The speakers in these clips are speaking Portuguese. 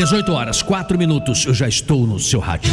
18h04, eu já estou no seu rádio.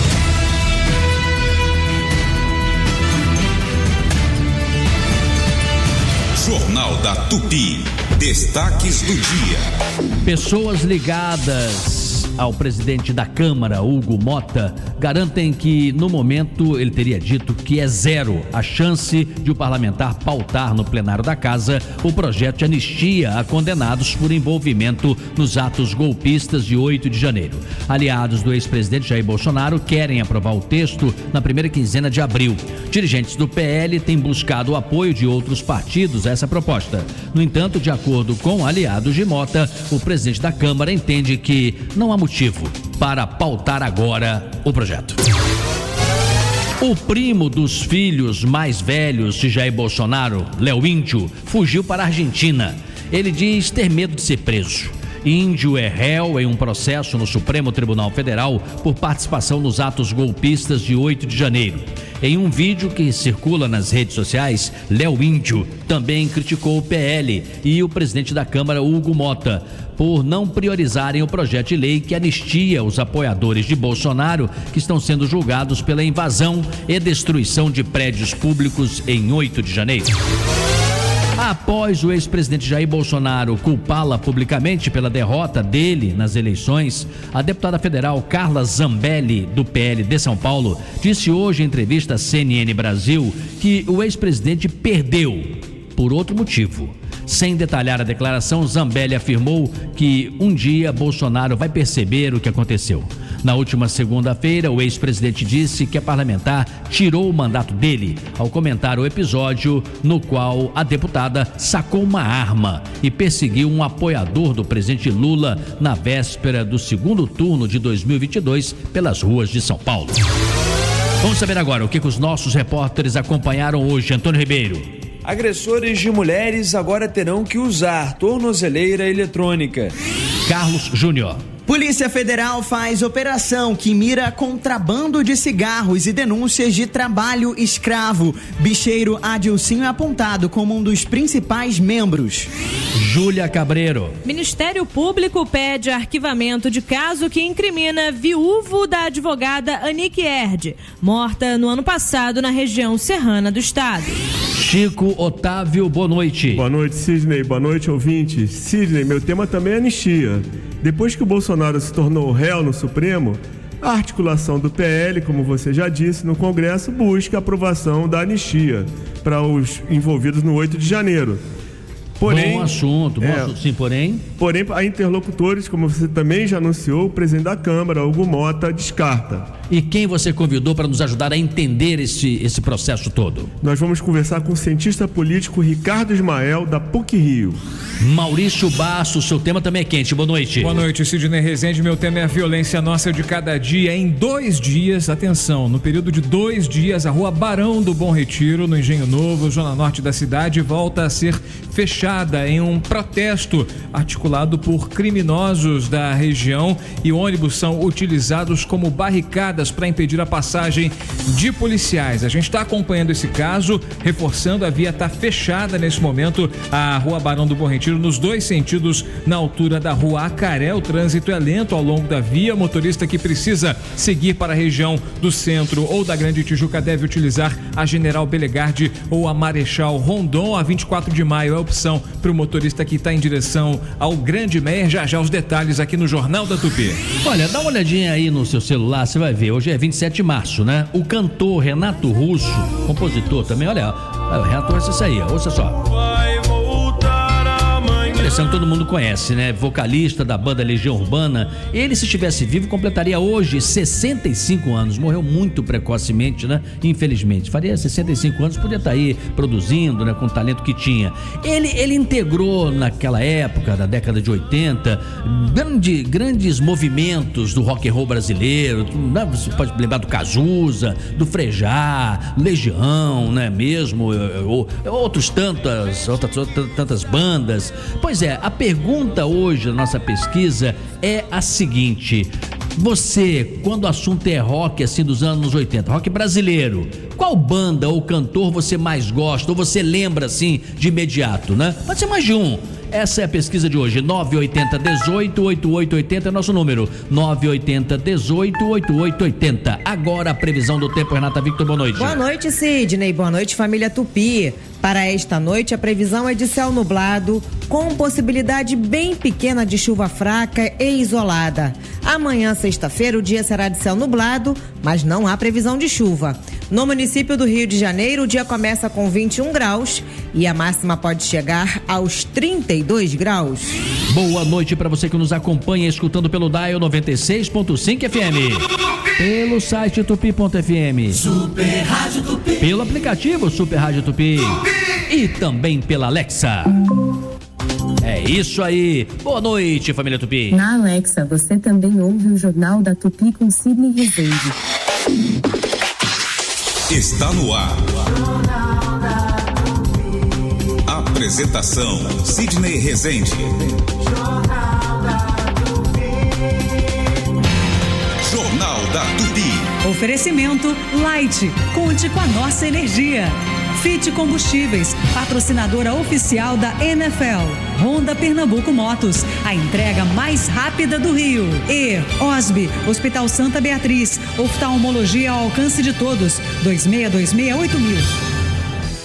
Jornal da Tupi. Destaques do dia. Pessoas ligadas ao presidente da Câmara, Hugo Mota, garantem que, no momento, ele teria dito que é zero a chance de o parlamentar pautar no plenário da Casa o projeto de anistia a condenados por envolvimento nos atos golpistas de 8 de janeiro. Aliados do ex-presidente Jair Bolsonaro querem aprovar o texto na primeira quinzena de abril. Dirigentes do PL têm buscado o apoio de outros partidos a essa proposta. No entanto, de acordo com aliados de Mota, o presidente da Câmara entende que não há motivo para pautar agora o projeto. O primo dos filhos mais velhos de Jair Bolsonaro, Léo Índio, fugiu para a Argentina. Ele diz ter medo de ser preso. Índio é réu em um processo no Supremo Tribunal Federal por participação nos atos golpistas de 8 de janeiro. Em um vídeo que circula nas redes sociais, Léo Índio também criticou o PL e o presidente da Câmara, Hugo Mota, por não priorizarem o projeto de lei que anistia os apoiadores de Bolsonaro que estão sendo julgados pela invasão e destruição de prédios públicos em 8 de janeiro. Após o ex-presidente Jair Bolsonaro culpá-la publicamente pela derrota dele nas eleições, a deputada federal Carla Zambelli, do PL de São Paulo, disse hoje em entrevista à CNN Brasil que o ex-presidente perdeu por outro motivo. Sem detalhar a declaração, Zambelli afirmou que um dia Bolsonaro vai perceber o que aconteceu. Na última segunda-feira, o ex-presidente disse que a parlamentar tirou o mandato dele ao comentar o episódio no qual a deputada sacou uma arma e perseguiu um apoiador do presidente Lula na véspera do segundo turno de 2022 pelas ruas de São Paulo. Vamos saber agora o que os nossos repórteres acompanharam hoje. Antônio Ribeiro. Agressores de mulheres agora terão que usar tornozeleira eletrônica. Carlos Júnior. Polícia Federal faz operação que mira contrabando de cigarros e denúncias de trabalho escravo. Bicheiro Adilcinho é apontado como um dos principais membros. Júlia Cabreiro. Ministério Público pede arquivamento de caso que incrimina viúvo da advogada Anique Erd, morta no ano passado na região serrana do estado. Chico Otávio, boa noite. Boa noite, Sidney. Boa noite, ouvintes. Sidney, meu tema também é anistia. Depois que o Bolsonaro se tornou réu no Supremo, a articulação do PL, como você já disse, no Congresso busca a aprovação da anistia para os envolvidos no 8 de janeiro. Porém, bom assunto, sim, porém, a interlocutores, como você também já anunciou, o presidente da Câmara, Hugo Mota, descarta. E quem você convidou para nos ajudar a entender esse processo todo? Nós vamos conversar com o cientista político Ricardo Ismael, da PUC-Rio. Maurício Basso, seu tema também é quente. Boa noite. Boa noite, Sidney Rezende. Meu tema é a violência nossa de cada dia. Em 2 dias, atenção, no período de 2 dias, a rua Barão do Bom Retiro, no Engenho Novo, zona norte da cidade, volta a ser fechada em um protesto articulado por criminosos da região, e ônibus são utilizados como barricadas para impedir a passagem de policiais. A gente está acompanhando esse caso, reforçando, a via está fechada nesse momento, a rua Barão do Bom Retiro, nos 2 sentidos, na altura da rua Acaré. O trânsito é lento ao longo da via. Motorista que precisa seguir para a região do centro ou da Grande Tijuca deve utilizar a General Belegarde ou a Marechal Rondon. A 24 de maio é a opção para o motorista que está em direção ao Grande Meier. Já os detalhes aqui no Jornal da Tupi. Olha, dá uma olhadinha aí no seu celular, você vai ver. Hoje é 27 de março, né? O cantor Renato Russo, compositor também, olha, Renato Russo, isso aí, ouça só. Todo mundo conhece, né? Vocalista da banda Legião Urbana. Ele, se estivesse vivo, completaria hoje 65 anos. Morreu muito precocemente, né? Infelizmente. Faria 65 anos, podia estar aí produzindo, né? Com o talento que tinha. Ele integrou naquela época, da década de 80, grandes movimentos do rock and roll brasileiro. Né? Você pode lembrar do Cazuza, do Frejá, Legião, né? Mesmo, outras tantas bandas. Pois é, a pergunta hoje da nossa pesquisa é a seguinte: você, quando o assunto é rock, assim, dos anos 80, rock brasileiro, qual banda ou cantor você mais gosta, ou você lembra, assim, de imediato, né? Pode ser mais de um. Essa é a pesquisa de hoje. 980-18-8880 é nosso número. 980-18-8880. Agora a previsão do tempo. Renata Victor, boa noite. Boa noite, Sidney. Boa noite, família Tupi. Para esta noite, a previsão é de céu nublado, com possibilidade bem pequena de chuva fraca e isolada. Amanhã, sexta-feira, o dia será de céu nublado, mas não há previsão de chuva. No município do Rio de Janeiro, o dia começa com 21 graus e a máxima pode chegar aos 32 graus. Boa noite para você que nos acompanha escutando pelo Dial 96.5 FM, pelo site tupi.fm, Super Rádio Tupi, pelo aplicativo Super Rádio Tupi e também pela Alexa. É isso aí. Boa noite, família Tupi. Na Alexa, você também ouve o Jornal da Tupi com Sidney Rezende. Está no ar. Apresentação: Sidney Rezende. Jornal da Tupi. Oferecimento Light. Conte com a nossa energia. Fit Combustíveis, patrocinadora oficial da NFL. Honda Pernambuco Motos, a entrega mais rápida do Rio. E OSB, Hospital Santa Beatriz, oftalmologia ao alcance de todos. 26268000.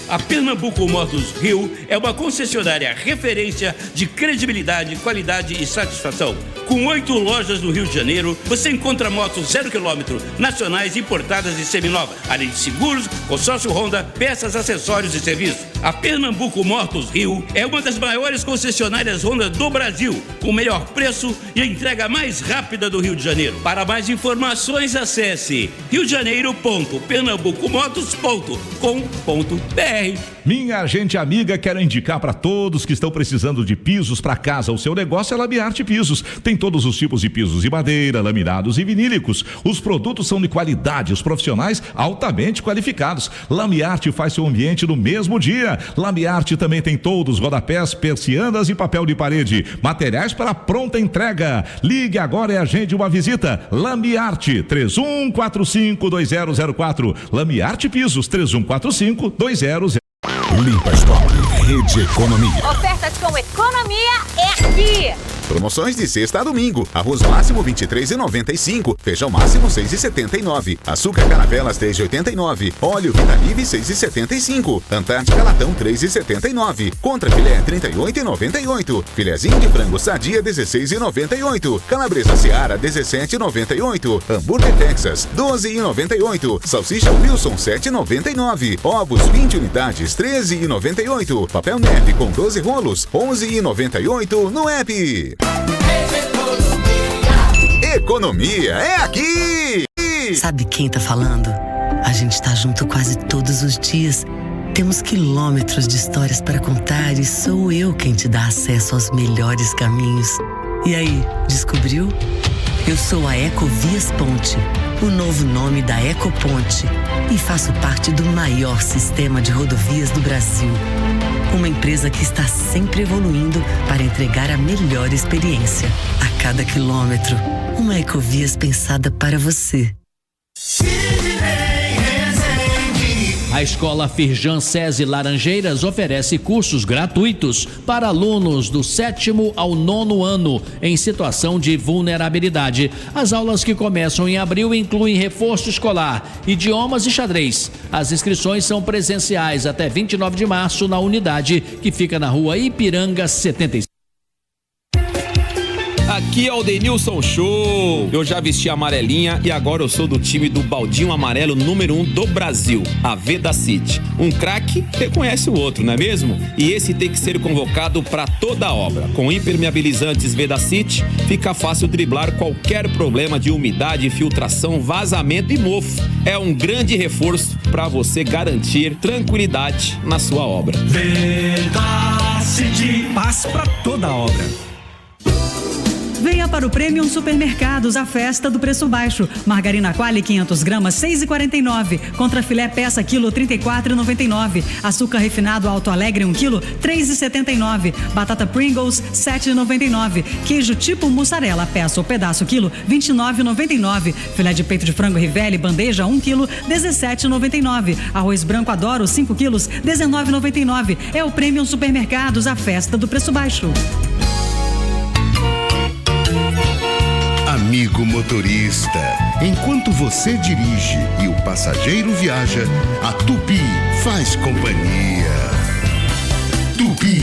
A Pernambuco Motos Rio é uma concessionária referência de credibilidade, qualidade e satisfação. Com 8 lojas no Rio de Janeiro, você encontra motos 0 km, nacionais, importadas e seminovas, além de seguros, consórcio Honda, peças, acessórios e serviços. A Pernambuco Motos Rio é uma das maiores concessionárias Honda do Brasil, com o melhor preço e a entrega mais rápida do Rio de Janeiro. Para mais informações, acesse riodejaneiro.pernambucomotos.com.br. Minha gente amiga, quero indicar para todos que estão precisando de pisos para casa. O seu negócio é Lamiarte Pisos. Tem todos os tipos de pisos de madeira, laminados e vinílicos. Os produtos são de qualidade, os profissionais altamente qualificados. Lamiarte faz seu ambiente no mesmo dia. Lamiarte também tem todos os rodapés, persianas e papel de parede. Materiais para pronta entrega. Ligue agora e agende uma visita. Lamiarte 31452004. Lamiarte Pisos 31452004. Limpa Stop, Rede Economia. Ofertas com economia é aqui. Promoções de sexta a domingo. Arroz máximo R$23,95. Feijão máximo R$6,79. Açúcar Caravelas R$3,89. Óleo Vitalive R$6,75. Antártica Latão R$3,79. Contra filé R$38,98. Filezinho de frango Sadia R$16,98. Calabresa Seara R$17,98. Hambúrguer Texas R$12,98. Salsicha Wilson R$7,99. Ovos 20 unidades R$13,98. Papel neve com 12 rolos R$11,98 no app. Economia é aqui! Sabe quem tá falando? A gente tá junto quase todos os dias. Temos quilômetros de histórias para contar e sou eu quem te dá acesso aos melhores caminhos. E aí, descobriu? Eu sou a Ecovias Ponte, o novo nome da Ecoponte, e faço parte do maior sistema de rodovias do Brasil. Uma empresa que está sempre evoluindo para entregar a melhor experiência. A cada quilômetro, uma Ecovias pensada para você. A Escola Firjan SESI Laranjeiras oferece cursos gratuitos para alunos do 7º ao 9º ano em situação de vulnerabilidade. As aulas que começam em abril incluem reforço escolar, idiomas e xadrez. As inscrições são presenciais até 29 de março na unidade que fica na rua Ipiranga 75. Aqui é o Denilson Show. Eu já vesti a amarelinha e agora eu sou do time do baldinho amarelo número 1 do Brasil, a Vedacity. Um craque reconhece o outro, não é mesmo? E esse tem que ser convocado para toda a obra. Com impermeabilizantes Vedacity, fica fácil driblar qualquer problema de umidade, filtração, vazamento e mofo. É um grande reforço para você garantir tranquilidade na sua obra. Vedacity, paz para toda a obra. Venha para o Premium Supermercados, a festa do preço baixo. Margarina Qualy 500 gramas, 6,49. Contra filé peça, quilo, 34,99. Açúcar refinado Alto Alegre, 1 quilo, 3,79. Batata Pringles, 7,99. Queijo tipo mussarela, peça ou pedaço, quilo, 29,99. Filé de peito de frango Rivelli, bandeja, 1 quilo, 17,99. Arroz branco Adoro, 5 quilos, 19,99. É o Premium Supermercados, a festa do preço baixo. Amigo motorista, enquanto você dirige e o passageiro viaja, a Tupi faz companhia. Tupi,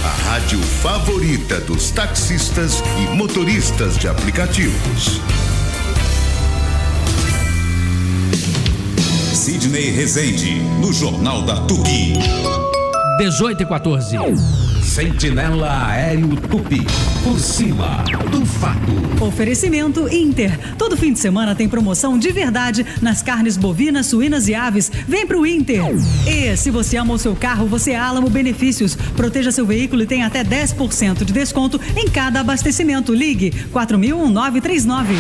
a rádio favorita dos taxistas e motoristas de aplicativos. Sidney Rezende, no Jornal da Tupi. 18h14. Sentinela Aéreo Tupi, por cima do fato. Oferecimento Inter. Todo fim de semana tem promoção de verdade nas carnes bovinas, suínas e aves. Vem pro Inter. E se você ama o seu carro, você Álamo Benefícios. Proteja seu veículo e tem até 10% de desconto em cada abastecimento. Ligue 4000-1939.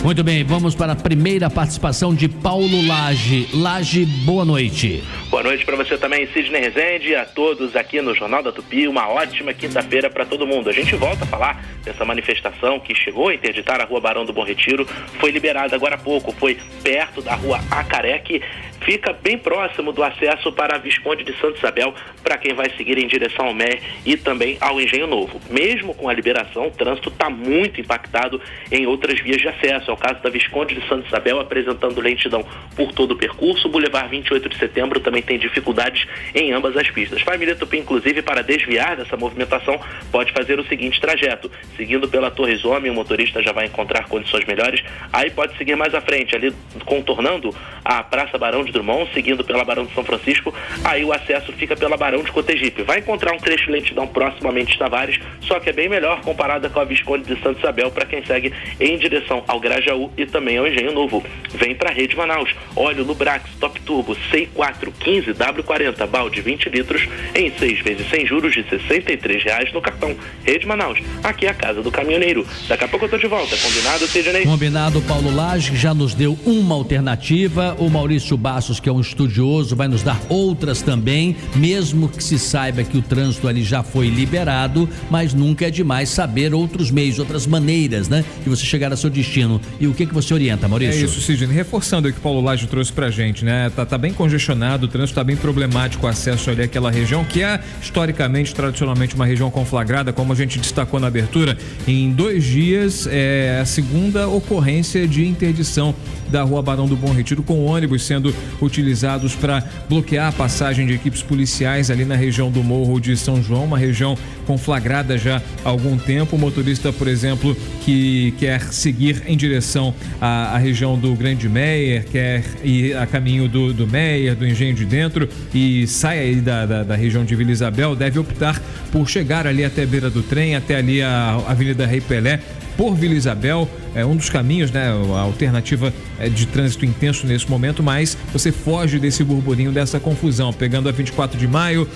Muito bem, vamos para a primeira participação de Paulo Lage. Lage, boa noite. Boa noite para você também, Sidney Rezende, a todos aqui no Jornal da Tupi. Uma ótima quinta-feira para todo mundo. A gente volta a falar dessa manifestação que chegou a interditar a Rua Barão do Bom Retiro. Foi liberada agora há pouco, foi perto da Rua Acaré, que fica bem próximo do acesso para a Visconde de Santa Isabel, para quem vai seguir em direção ao MER e também ao Engenho Novo. Mesmo com a liberação, o trânsito está muito impactado em outras vias de acesso. É o caso da Visconde de Santa Isabel, apresentando lentidão por todo o percurso. O Boulevard 28 de Setembro também tem dificuldades em ambas as pistas. Família Tupi, inclusive, para desviar dessa movimentação, pode fazer o seguinte trajeto. Seguindo pela Torre Zome, o motorista já vai encontrar condições melhores. Aí pode seguir mais à frente, ali contornando a Praça Barão de Drummond, seguindo pela Barão de São Francisco. Aí o acesso fica pela Barão de Cotegipe. Vai encontrar um trecho de lentidão proximamente Tavares, só que é bem melhor comparada com a Visconde de Santa Isabel para quem segue em direção ao Grajaú e também ao Engenho Novo. Vem para a Rede Manaus. Óleo Lubrax Top Turbo C4 15W40, balde 20 litros em 6 vezes sem juros de R$63 no cartão. Rede Manaus. Aqui é a casa do caminhoneiro. Daqui a pouco eu tô de volta. Combinado, Sidney? Combinado, Paulo Lage, que já nos deu uma alternativa. O Maurício Bastos, que é um estudioso, vai nos dar outras também, mesmo que se saiba que o trânsito ali já foi liberado, mas nunca é demais saber outros meios, outras maneiras, né, de você chegar ao seu destino. E o que você orienta, Maurício? É isso, Sidney. Reforçando o que o Paulo Lage trouxe pra gente, né? Tá bem congestionado, o trânsito tá bem problemático, o acesso ali àquela região, que é historicamente, tradicionalmente, uma região conflagrada, como a gente destacou na abertura. Em 2 dias, é a segunda ocorrência de interdição da Rua Barão do Bom Retiro, com ônibus sendo utilizados para bloquear a passagem de equipes policiais ali na região do Morro de São João, uma região conflagrada já há algum tempo. O motorista, por exemplo, que quer seguir em direção à região do Grande Meier, quer ir a caminho do Meier, do Engenho de Dentro, e sai aí da região de Vila Isabel, deve optar por chegar ali até a beira do trem, até ali a Avenida Rei Pelé, por Vila Isabel. É um dos caminhos, né? A alternativa de trânsito intenso nesse momento, mas você foge desse burburinho, dessa confusão, pegando a 24 de maio,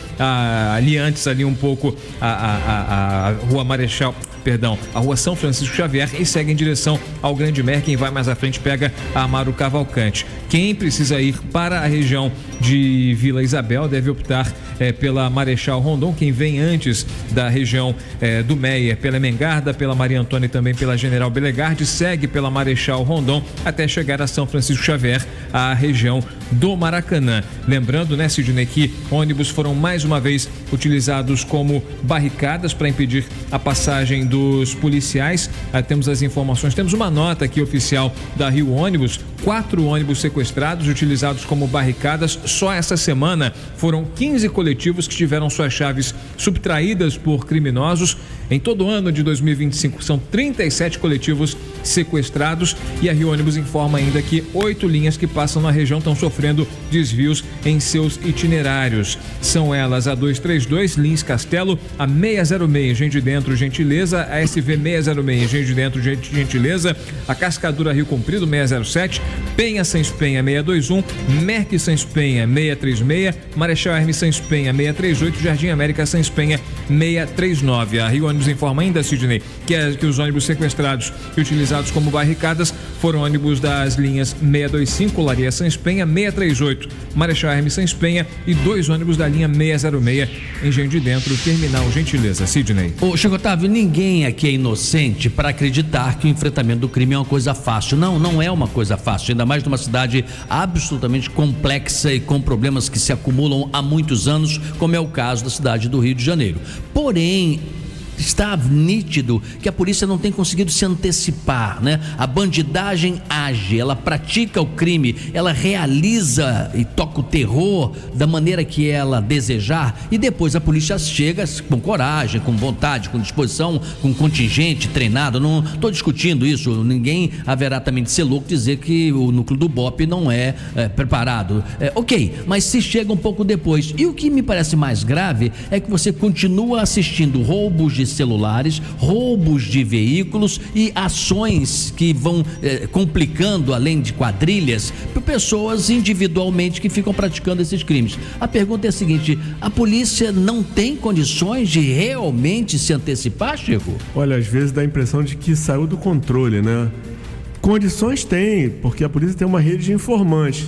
ali antes, ali um pouco a Rua Marechal, perdão, a Rua São Francisco Xavier, e segue em direção ao Grande Mer. Quem vai mais à frente pega a Amaro Cavalcante. Quem precisa ir para a região de Vila Isabel deve optar pela Marechal Rondon. Quem vem antes da região do Meier, pela Mengarda, pela Maria Antônia e também pela General Belegarde, segue pela Marechal Rondon até chegar a São Francisco Xavier, a região do Maracanã. Lembrando, né, Sidney, que ônibus foram mais uma vez utilizados como barricadas para impedir a passagem dos policiais. Temos as informações, temos uma nota aqui oficial da Rio Ônibus: 4 ônibus sequestrados, utilizados como barricadas. Só essa semana foram 15 coletivos que tiveram suas chaves subtraídas por criminosos. Em todo o ano de 2025 são 37 coletivos sequestrados, e a Rio Ônibus informa ainda que 8 linhas que passam na região estão sofrendo desvios em seus itinerários. São elas a 232 Lins Castelo, a 606 Engenho de Dentro Gentileza, a SV 606 Engenho de Dentro Gentileza, a Cascadura Rio Comprido 607, Penha Sans Penha 621, Merck Sans Penha 636, Marechal Hermes Sans Penha 638, Jardim América Sans Penha 639. A Rio Ônibus informa ainda, Sidney, que os ônibus sequestrados e utilizados como barricadas foram ônibus das linhas 625, Laria Sans Penha, 638, Marechal Hermes Sans Penha e 2 ônibus da linha 606, Engenho de Dentro, Terminal Gentileza. Sidney. Ô, Chico Otávio, ninguém aqui é inocente para acreditar que o enfrentamento do crime é uma coisa fácil. Não é uma coisa fácil, ainda mais numa cidade absolutamente complexa e com problemas que se acumulam há muitos anos, como é o caso da cidade do Rio de Janeiro. Porém, está nítido que a polícia não tem conseguido se antecipar, né? A bandidagem age, ela pratica o crime, ela realiza e toca o terror da maneira que ela desejar, e depois a polícia chega com coragem, com vontade, com disposição, com contingente treinado. Não estou discutindo isso, ninguém haverá também de ser louco dizer que o núcleo do BOPE não é preparado. Ok, mas se chega um pouco depois. E o que me parece mais grave é que você continua assistindo roubos de celulares, roubos de veículos e ações que vão complicando, além de quadrilhas, por pessoas individualmente que ficam praticando esses crimes. A pergunta é a seguinte: a polícia não tem condições de realmente se antecipar, Chico? Olha, às vezes dá a impressão de que saiu do controle, né? Condições tem, porque a polícia tem uma rede de informantes,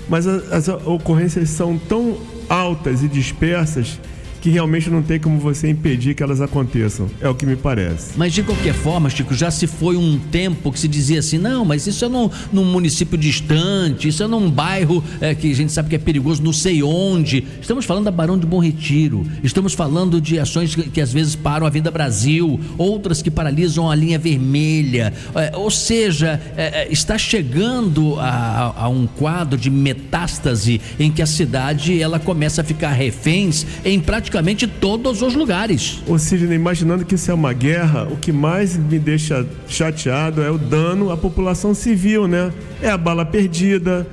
mas as ocorrências são tão altas e dispersas que realmente não tem como você impedir que elas aconteçam, é o que me parece. Mas de qualquer forma, Chico, já se foi um tempo que se dizia assim, não, mas isso é num município distante, isso é num bairro que a gente sabe que é perigoso, não sei onde. Estamos falando da Barão de Bom Retiro, estamos falando de ações que às vezes param a Avenida Brasil, outras que paralisam a linha vermelha, ou seja, está chegando a um quadro de metástase em que a cidade ela começa a ficar reféns em praticamente todos os lugares. Ô Sidney, imaginando que isso é uma guerra, o que mais me deixa chateado é o dano à população civil, né? É a bala perdida,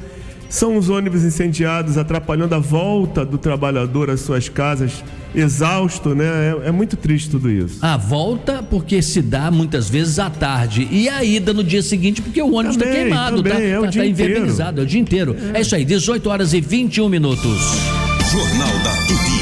são os ônibus incendiados atrapalhando a volta do trabalhador às suas casas, exausto, né? É muito triste tudo isso. A volta porque se dá muitas vezes à tarde e a ida no dia seguinte porque o ônibus está queimado, tá inviabilizado, é o dia inteiro. É isso aí, 18h21. Jornal da Tupi.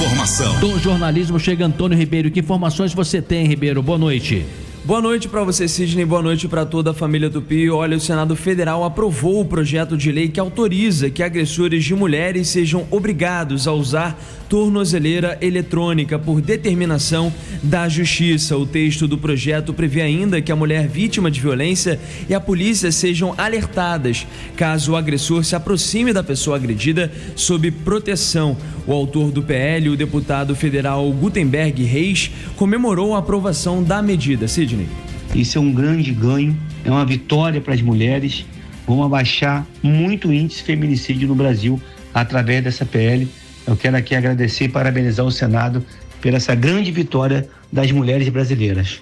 Informação. Do jornalismo chega Antônio Ribeiro. Que informações você tem, Ribeiro? Boa noite. Boa noite para você, Sidney. Boa noite para toda a família Tupi. Olha, o Senado Federal aprovou o projeto de lei que autoriza que agressores de mulheres sejam obrigados a usar tornozeleira eletrônica por determinação da Justiça. O texto do projeto prevê ainda que a mulher vítima de violência e a polícia sejam alertadas caso o agressor se aproxime da pessoa agredida sob proteção. O autor do PL, o deputado federal Gutenberg Reis, comemorou a aprovação da medida. Sidney. Isso é um grande ganho, é uma vitória para as mulheres. Vamos abaixar muito o índice de feminicídio no Brasil através dessa PL. Eu quero aqui agradecer e parabenizar o Senado por essa grande vitória das mulheres brasileiras.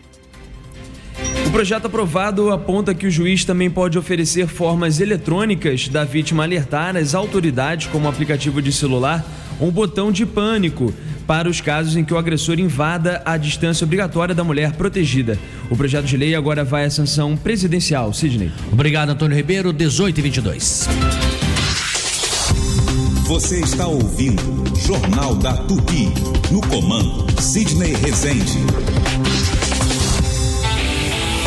O projeto aprovado aponta que o juiz também pode oferecer formas eletrônicas da vítima alertar as autoridades, como um aplicativo de celular ou um botão de pânico, para os casos em que o agressor invada a distância obrigatória da mulher protegida. O projeto de lei agora vai à sanção presidencial. Sidney. Obrigado, Antônio Ribeiro. 18h22. Você está ouvindo Jornal da Tupi. No comando, Sidney Rezende.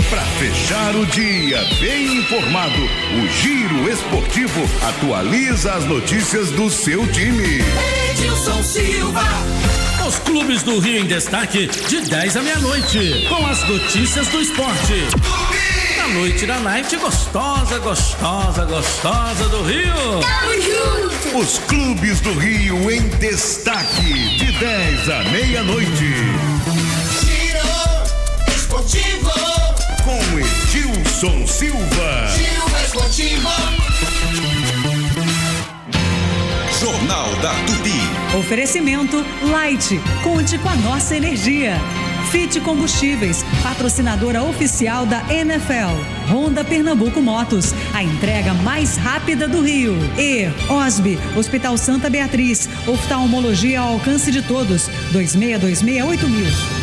Para fechar o dia bem informado, o Giro Esportivo atualiza as notícias do seu time. Edilson Silva. Os clubes do Rio em destaque de 10 à meia-noite, com as notícias do esporte. Na noite da night gostosa, gostosa, gostosa do Rio. Os clubes do Rio em destaque de 10 à meia-noite. Giro Esportivo. Com Edilson Silva. Giro Esportivo. Jornal da Tupi. Oferecimento Light. Conte com a nossa energia. Fit Combustíveis, patrocinadora oficial da NFL. Honda Pernambuco Motos, a entrega mais rápida do Rio. E OSB, Hospital Santa Beatriz, oftalmologia ao alcance de todos. 26268000.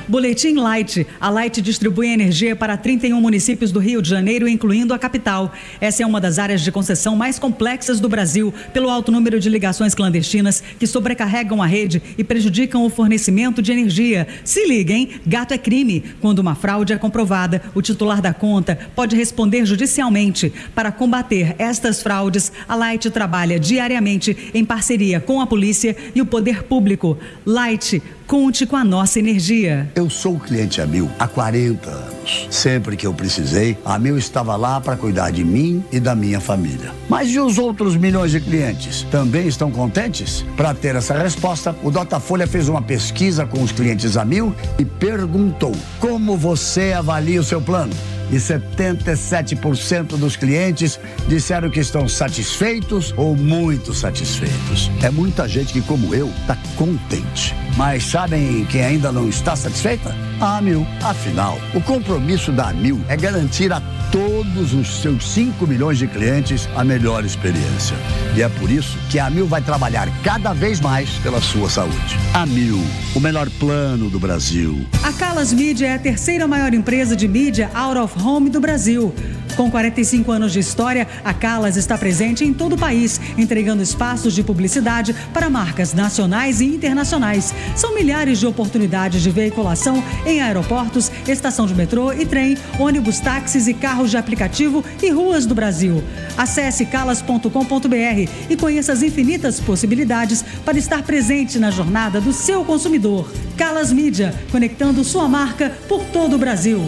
Boletim Light. A Light distribui energia para 31 municípios do Rio de Janeiro, incluindo a capital. Essa é uma das áreas de concessão mais complexas do Brasil, pelo alto número de ligações clandestinas que sobrecarregam a rede e prejudicam o fornecimento de energia. Se liguem, gato é crime. Quando uma fraude é comprovada, o titular da conta pode responder judicialmente. Para combater estas fraudes, a Light trabalha diariamente em parceria com a polícia e o poder público. Light, conte com a nossa energia. Eu sou cliente Amil há 40 anos. Sempre que eu precisei, a Amil estava lá para cuidar de mim e da minha família. Mas e os outros milhões de clientes? Também estão contentes? Para ter essa resposta, o Datafolha fez uma pesquisa com os clientes Amil e perguntou: como você avalia o seu plano? E 77% dos clientes disseram que estão satisfeitos ou muito satisfeitos. É muita gente que, como eu, está contente. Mas sabem quem ainda não está satisfeita? A Amil. Afinal, o compromisso da Amil é garantir a todos os seus 5 milhões de clientes a melhor experiência. E é por isso que a Amil vai trabalhar cada vez mais pela sua saúde. Amil, o melhor plano do Brasil. A Calas Mídia é a terceira maior empresa de mídia out of home do Brasil. Com 45 anos de história, a Calas está presente em todo o país, entregando espaços de publicidade para marcas nacionais e internacionais. São milhares de oportunidades de veiculação em aeroportos, estação de metrô e trem, ônibus, táxis e carros de aplicativo e ruas do Brasil. Acesse calas.com.br e conheça as infinitas possibilidades para estar presente na jornada do seu consumidor. Calas Mídia, conectando sua marca por todo o Brasil.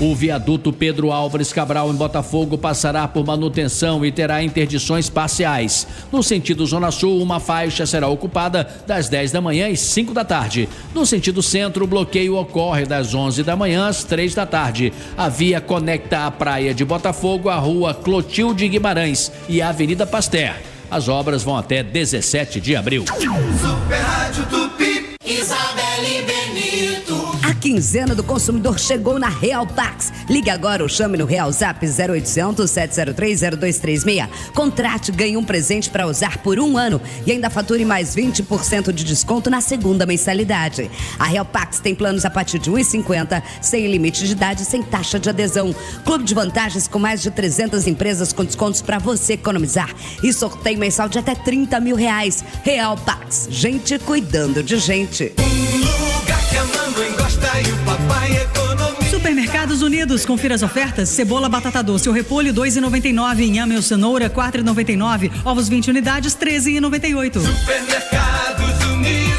O viaduto Pedro Álvares Cabral em Botafogo passará por manutenção e terá interdições parciais. No sentido Zona Sul, uma faixa será ocupada das 10 da manhã às 5 da tarde. No sentido centro, o bloqueio ocorre das 11 da manhã às 3 da tarde. A via conecta a praia de Botafogo à rua Clotilde Guimarães e a Avenida Pasteur. As obras vão até 17 de abril. Super Rádio Tupi, Isabelle Benito. A quinzena do consumidor chegou na Real Pax. Ligue agora ou chame no Real Zap 0800 703 0236. Contrate, ganhe um presente para usar por 1 ano e ainda fature mais 20% de desconto na segunda mensalidade. A Real Pax tem planos a partir de R$ 1,50, sem limite de idade e sem taxa de adesão. Clube de vantagens com mais de 300 empresas com descontos para você economizar. E sorteio mensal de até R$30 mil. Real Pax, gente cuidando de gente. Lugar que a mamãe gosta e o papai economiza. Supermercados Unidos, confira as ofertas. Cebola batata doce, o repolho R$ 2,99, inhame ou cenoura R$ 4,99, ovos 20 unidades R$ 13,98. Supermercados Unidos.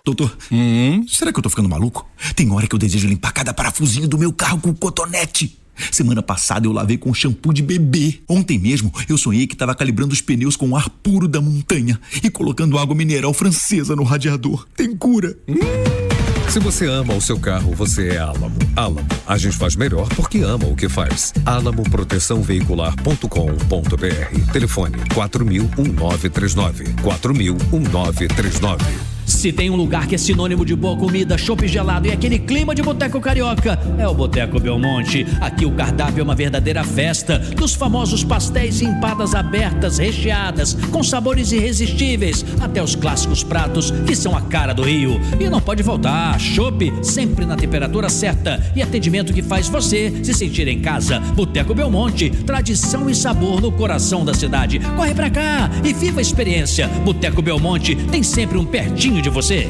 Doutor, será que eu tô ficando maluco? Tem hora que eu desejo limpar cada parafusinho do meu carro com cotonete. Semana passada eu lavei com shampoo de bebê. Ontem mesmo eu sonhei que estava calibrando os pneus com o ar puro da montanha e colocando água mineral francesa no radiador. Tem cura. Se você ama o seu carro, você é Álamo. Álamo, a gente faz melhor porque ama o que faz. alamoproteçãoveicular.com.br. Telefone 4000-1939. 4000-1939. Se tem um lugar que é sinônimo de boa comida, chopp gelado e aquele clima de boteco carioca, é o Boteco Belmonte. Aqui o cardápio é uma verdadeira festa, dos famosos pastéis e empadas abertas, recheadas, com sabores irresistíveis, até os clássicos pratos que são a cara do Rio. E não pode faltar, chopp sempre na temperatura certa e atendimento que faz você se sentir em casa. Boteco Belmonte, tradição e sabor no coração da cidade. Corre pra cá e viva a experiência. Boteco Belmonte tem sempre um pertinho de você.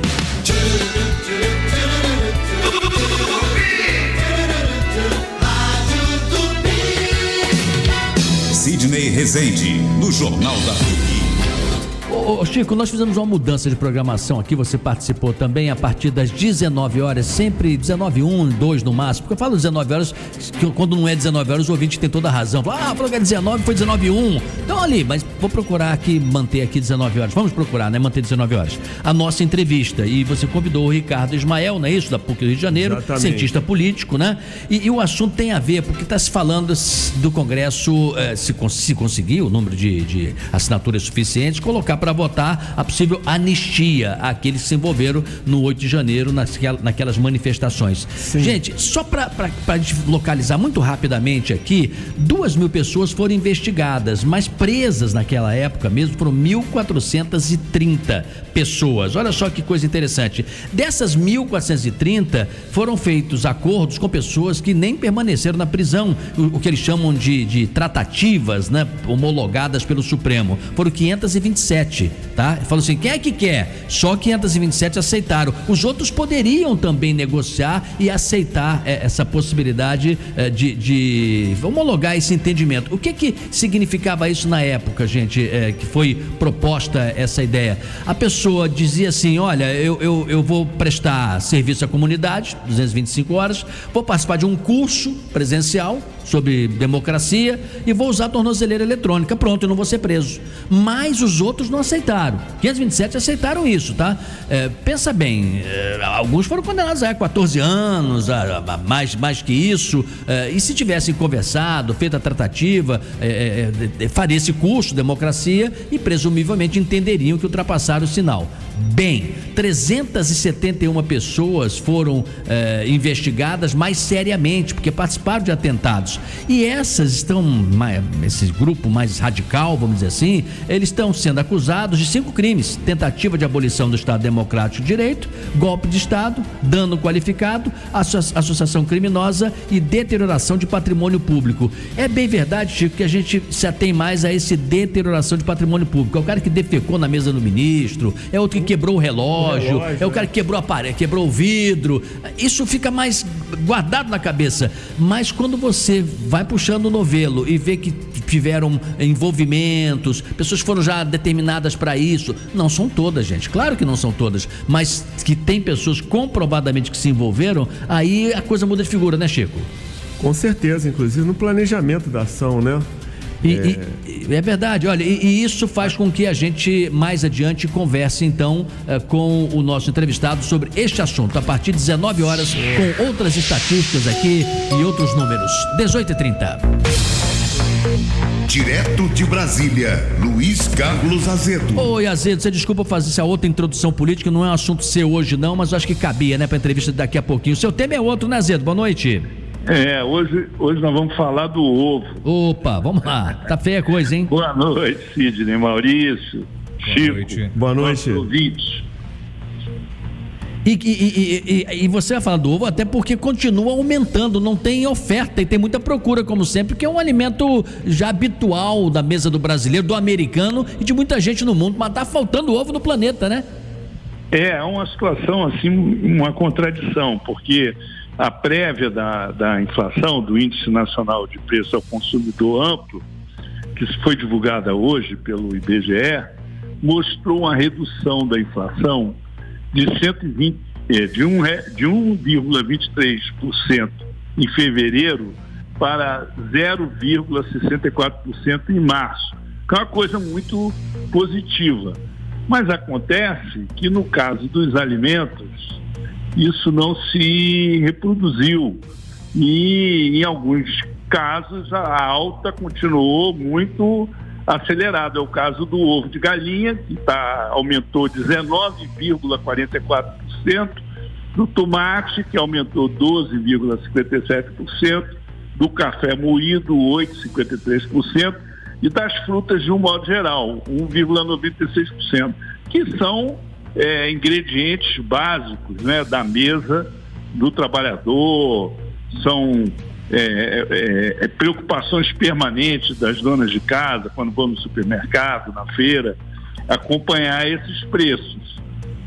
Sidney Rezende, no Jornal da Tupi. Ô Chico, nós fizemos uma mudança de programação aqui, você participou também a partir das 19 horas, sempre 19h01, 2 no máximo, porque eu falo 19 horas, que quando não é 19 horas o ouvinte tem toda a razão, falou que é 19, foi 19h01, então ali, mas vou procurar aqui, manter aqui 19 horas, vamos procurar, né, manter 19 horas, a nossa entrevista, e você convidou o Ricardo Ismael, não é isso, da PUC do Rio de Janeiro, exatamente, cientista político, né, e o assunto tem a ver, porque está se falando do Congresso, se conseguir o número de assinaturas suficientes, colocar para votar a possível anistia àqueles que se envolveram no 8 de janeiro naquelas manifestações. Sim. Gente, só para a gente localizar muito rapidamente aqui, 2.000 pessoas foram investigadas, mas presas naquela época mesmo foram 1.430 pessoas. Olha só que coisa interessante. Dessas 1.430 foram feitos acordos com pessoas que nem permaneceram na prisão, o que eles chamam de tratativas, né, homologadas pelo Supremo. Foram 527, tá? Falou assim, quem é que quer? Só 527 aceitaram. Os outros poderiam também negociar e aceitar essa possibilidade de homologar esse entendimento. O que significava isso na época, gente, que foi proposta essa ideia? A pessoa dizia assim, olha, eu vou prestar serviço à comunidade, 225 horas, vou participar de um curso presencial sobre democracia e vou usar a tornozeleira eletrônica, pronto, eu não vou ser preso. Mas os outros não aceitaram. 527 aceitaram isso, tá? Pensa bem, alguns foram condenados a 14 anos, a mais que isso, e se tivessem conversado, feito a tratativa, faria esse curso, democracia, e presumivelmente entenderiam que ultrapassaram o sinal. Bem, 371 pessoas foram investigadas mais seriamente, porque participaram de atentados. E esse grupo mais radical, vamos dizer assim, eles estão sendo acusados de 5 crimes: tentativa de abolição do Estado Democrático de Direito, golpe de Estado, dano qualificado, associação criminosa e deterioração de patrimônio público. É bem verdade, Chico, que a gente se atém mais a esse deterioração de patrimônio público. É o cara que defecou na mesa do ministro, é outro que quebrou o relógio, é o cara que quebrou a parede, quebrou o vidro. Isso fica mais guardado na cabeça. Mas quando você vai puxando o novelo e vê que tiveram envolvimentos, pessoas foram já determinadas para isso, não são todas, gente, claro que não são todas, mas que tem pessoas comprovadamente que se envolveram, aí a coisa muda de figura, né, Chico? Com certeza, inclusive no planejamento da ação, né? É verdade, olha, e isso faz com que a gente mais adiante converse então com o nosso entrevistado sobre este assunto, a partir de 19 horas, com outras estatísticas aqui e outros números. 18h30. Direto de Brasília, Luiz Carlos Azedo. Oi, Azedo, você desculpa fazer essa outra introdução política, não é um assunto seu hoje não, mas eu acho que cabia, né, pra entrevista daqui a pouquinho. O seu tema é outro, né, Azedo? Boa noite. Hoje nós vamos falar do ovo. Opa, vamos lá. Tá feia a coisa, hein? Boa noite, Sidney, Maurício, Chico. Boa noite. Ouvintes. E você vai falar do ovo até porque continua aumentando, não tem oferta e tem muita procura, como sempre, que é um alimento já habitual da mesa do brasileiro, do americano e de muita gente no mundo, mas tá faltando ovo no planeta, né? É uma situação assim, uma contradição, porque a prévia da inflação, do Índice Nacional de Preço ao Consumidor Amplo, que foi divulgada hoje pelo IBGE, mostrou uma redução da inflação de 1,23% em fevereiro para 0,64% em março, que é uma coisa muito positiva. Mas acontece que no caso dos alimentos, isso não se reproduziu e em alguns casos a alta continuou muito acelerada. É o caso do ovo de galinha, que aumentou 19,44%, do tomate, que aumentou 12,57%, do café moído 8,53% e das frutas de um modo geral 1,96%, que são ingredientes básicos, né, da mesa do trabalhador, são preocupações permanentes das donas de casa quando vão no supermercado, na feira, acompanhar esses preços,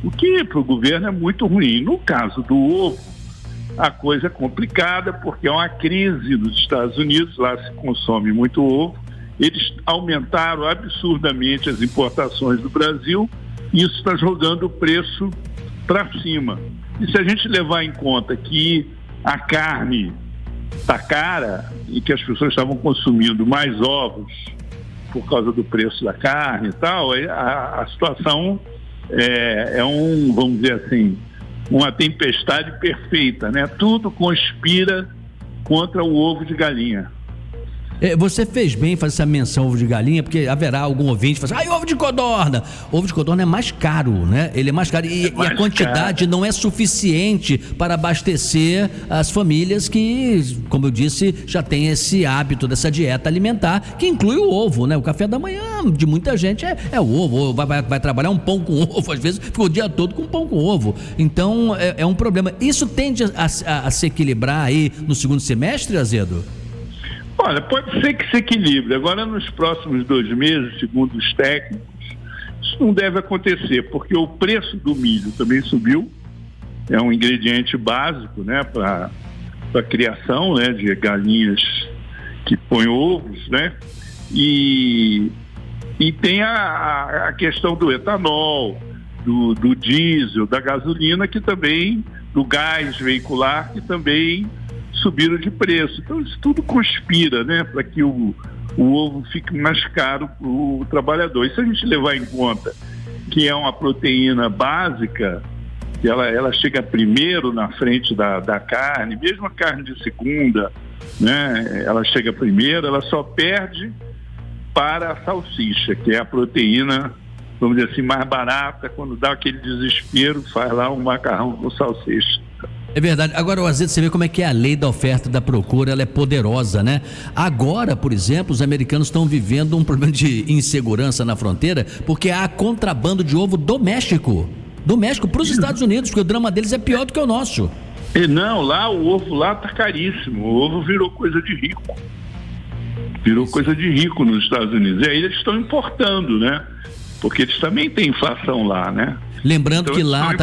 o que para o governo é muito ruim. No caso do ovo, a coisa é complicada porque é uma crise nos Estados Unidos, lá se consome muito ovo, eles aumentaram absurdamente as importações do Brasil. Isso está jogando o preço para cima. E se a gente levar em conta que a carne está cara e que as pessoas estavam consumindo mais ovos por causa do preço da carne e tal, a situação vamos dizer assim, uma tempestade perfeita, né? Tudo conspira contra o ovo de galinha. Você fez bem em fazer essa menção ovo de galinha, porque haverá algum ouvinte que fala assim, ovo de codorna. Ovo de codorna é mais caro, né? Ele é mais caro e a quantidade não é suficiente para abastecer as famílias que, como eu disse, já tem esse hábito dessa dieta alimentar, que inclui o ovo, né? O café da manhã de muita gente é o ovo. Vai trabalhar um pão com ovo, às vezes fica o dia todo com pão com ovo. Então é um problema. Isso tende a se equilibrar aí no segundo semestre, Azedo? Olha, pode ser que se equilibre. Agora, nos próximos 2 meses, segundo os técnicos, isso não deve acontecer, porque o preço do milho também subiu. É um ingrediente básico, né, para a criação, né, de galinhas que põem ovos, né? E tem a questão do etanol, do diesel, da gasolina, que também, do gás veicular, que também subiram de preço. Então isso tudo conspira, né, para que o ovo fique mais caro para o trabalhador. E se a gente levar em conta que é uma proteína básica, que ela chega primeiro na frente da carne, mesmo a carne de segunda, né, ela chega primeiro, ela só perde para a salsicha, que é a proteína, vamos dizer assim, mais barata. Quando dá aquele desespero, faz lá um macarrão com salsicha. É verdade. Agora, o Azedo, você vê como é que é a lei da oferta e da procura, ela é poderosa, né? Agora, por exemplo, os americanos estão vivendo um problema de insegurança na fronteira, porque há contrabando de ovo do México para os Estados Unidos, porque o drama deles é pior do que o nosso. E não, lá o ovo lá tá caríssimo. O ovo virou coisa de rico. Virou coisa de rico nos Estados Unidos. E aí eles estão importando, né? Porque eles também têm inflação lá, né? Lembrando que lá,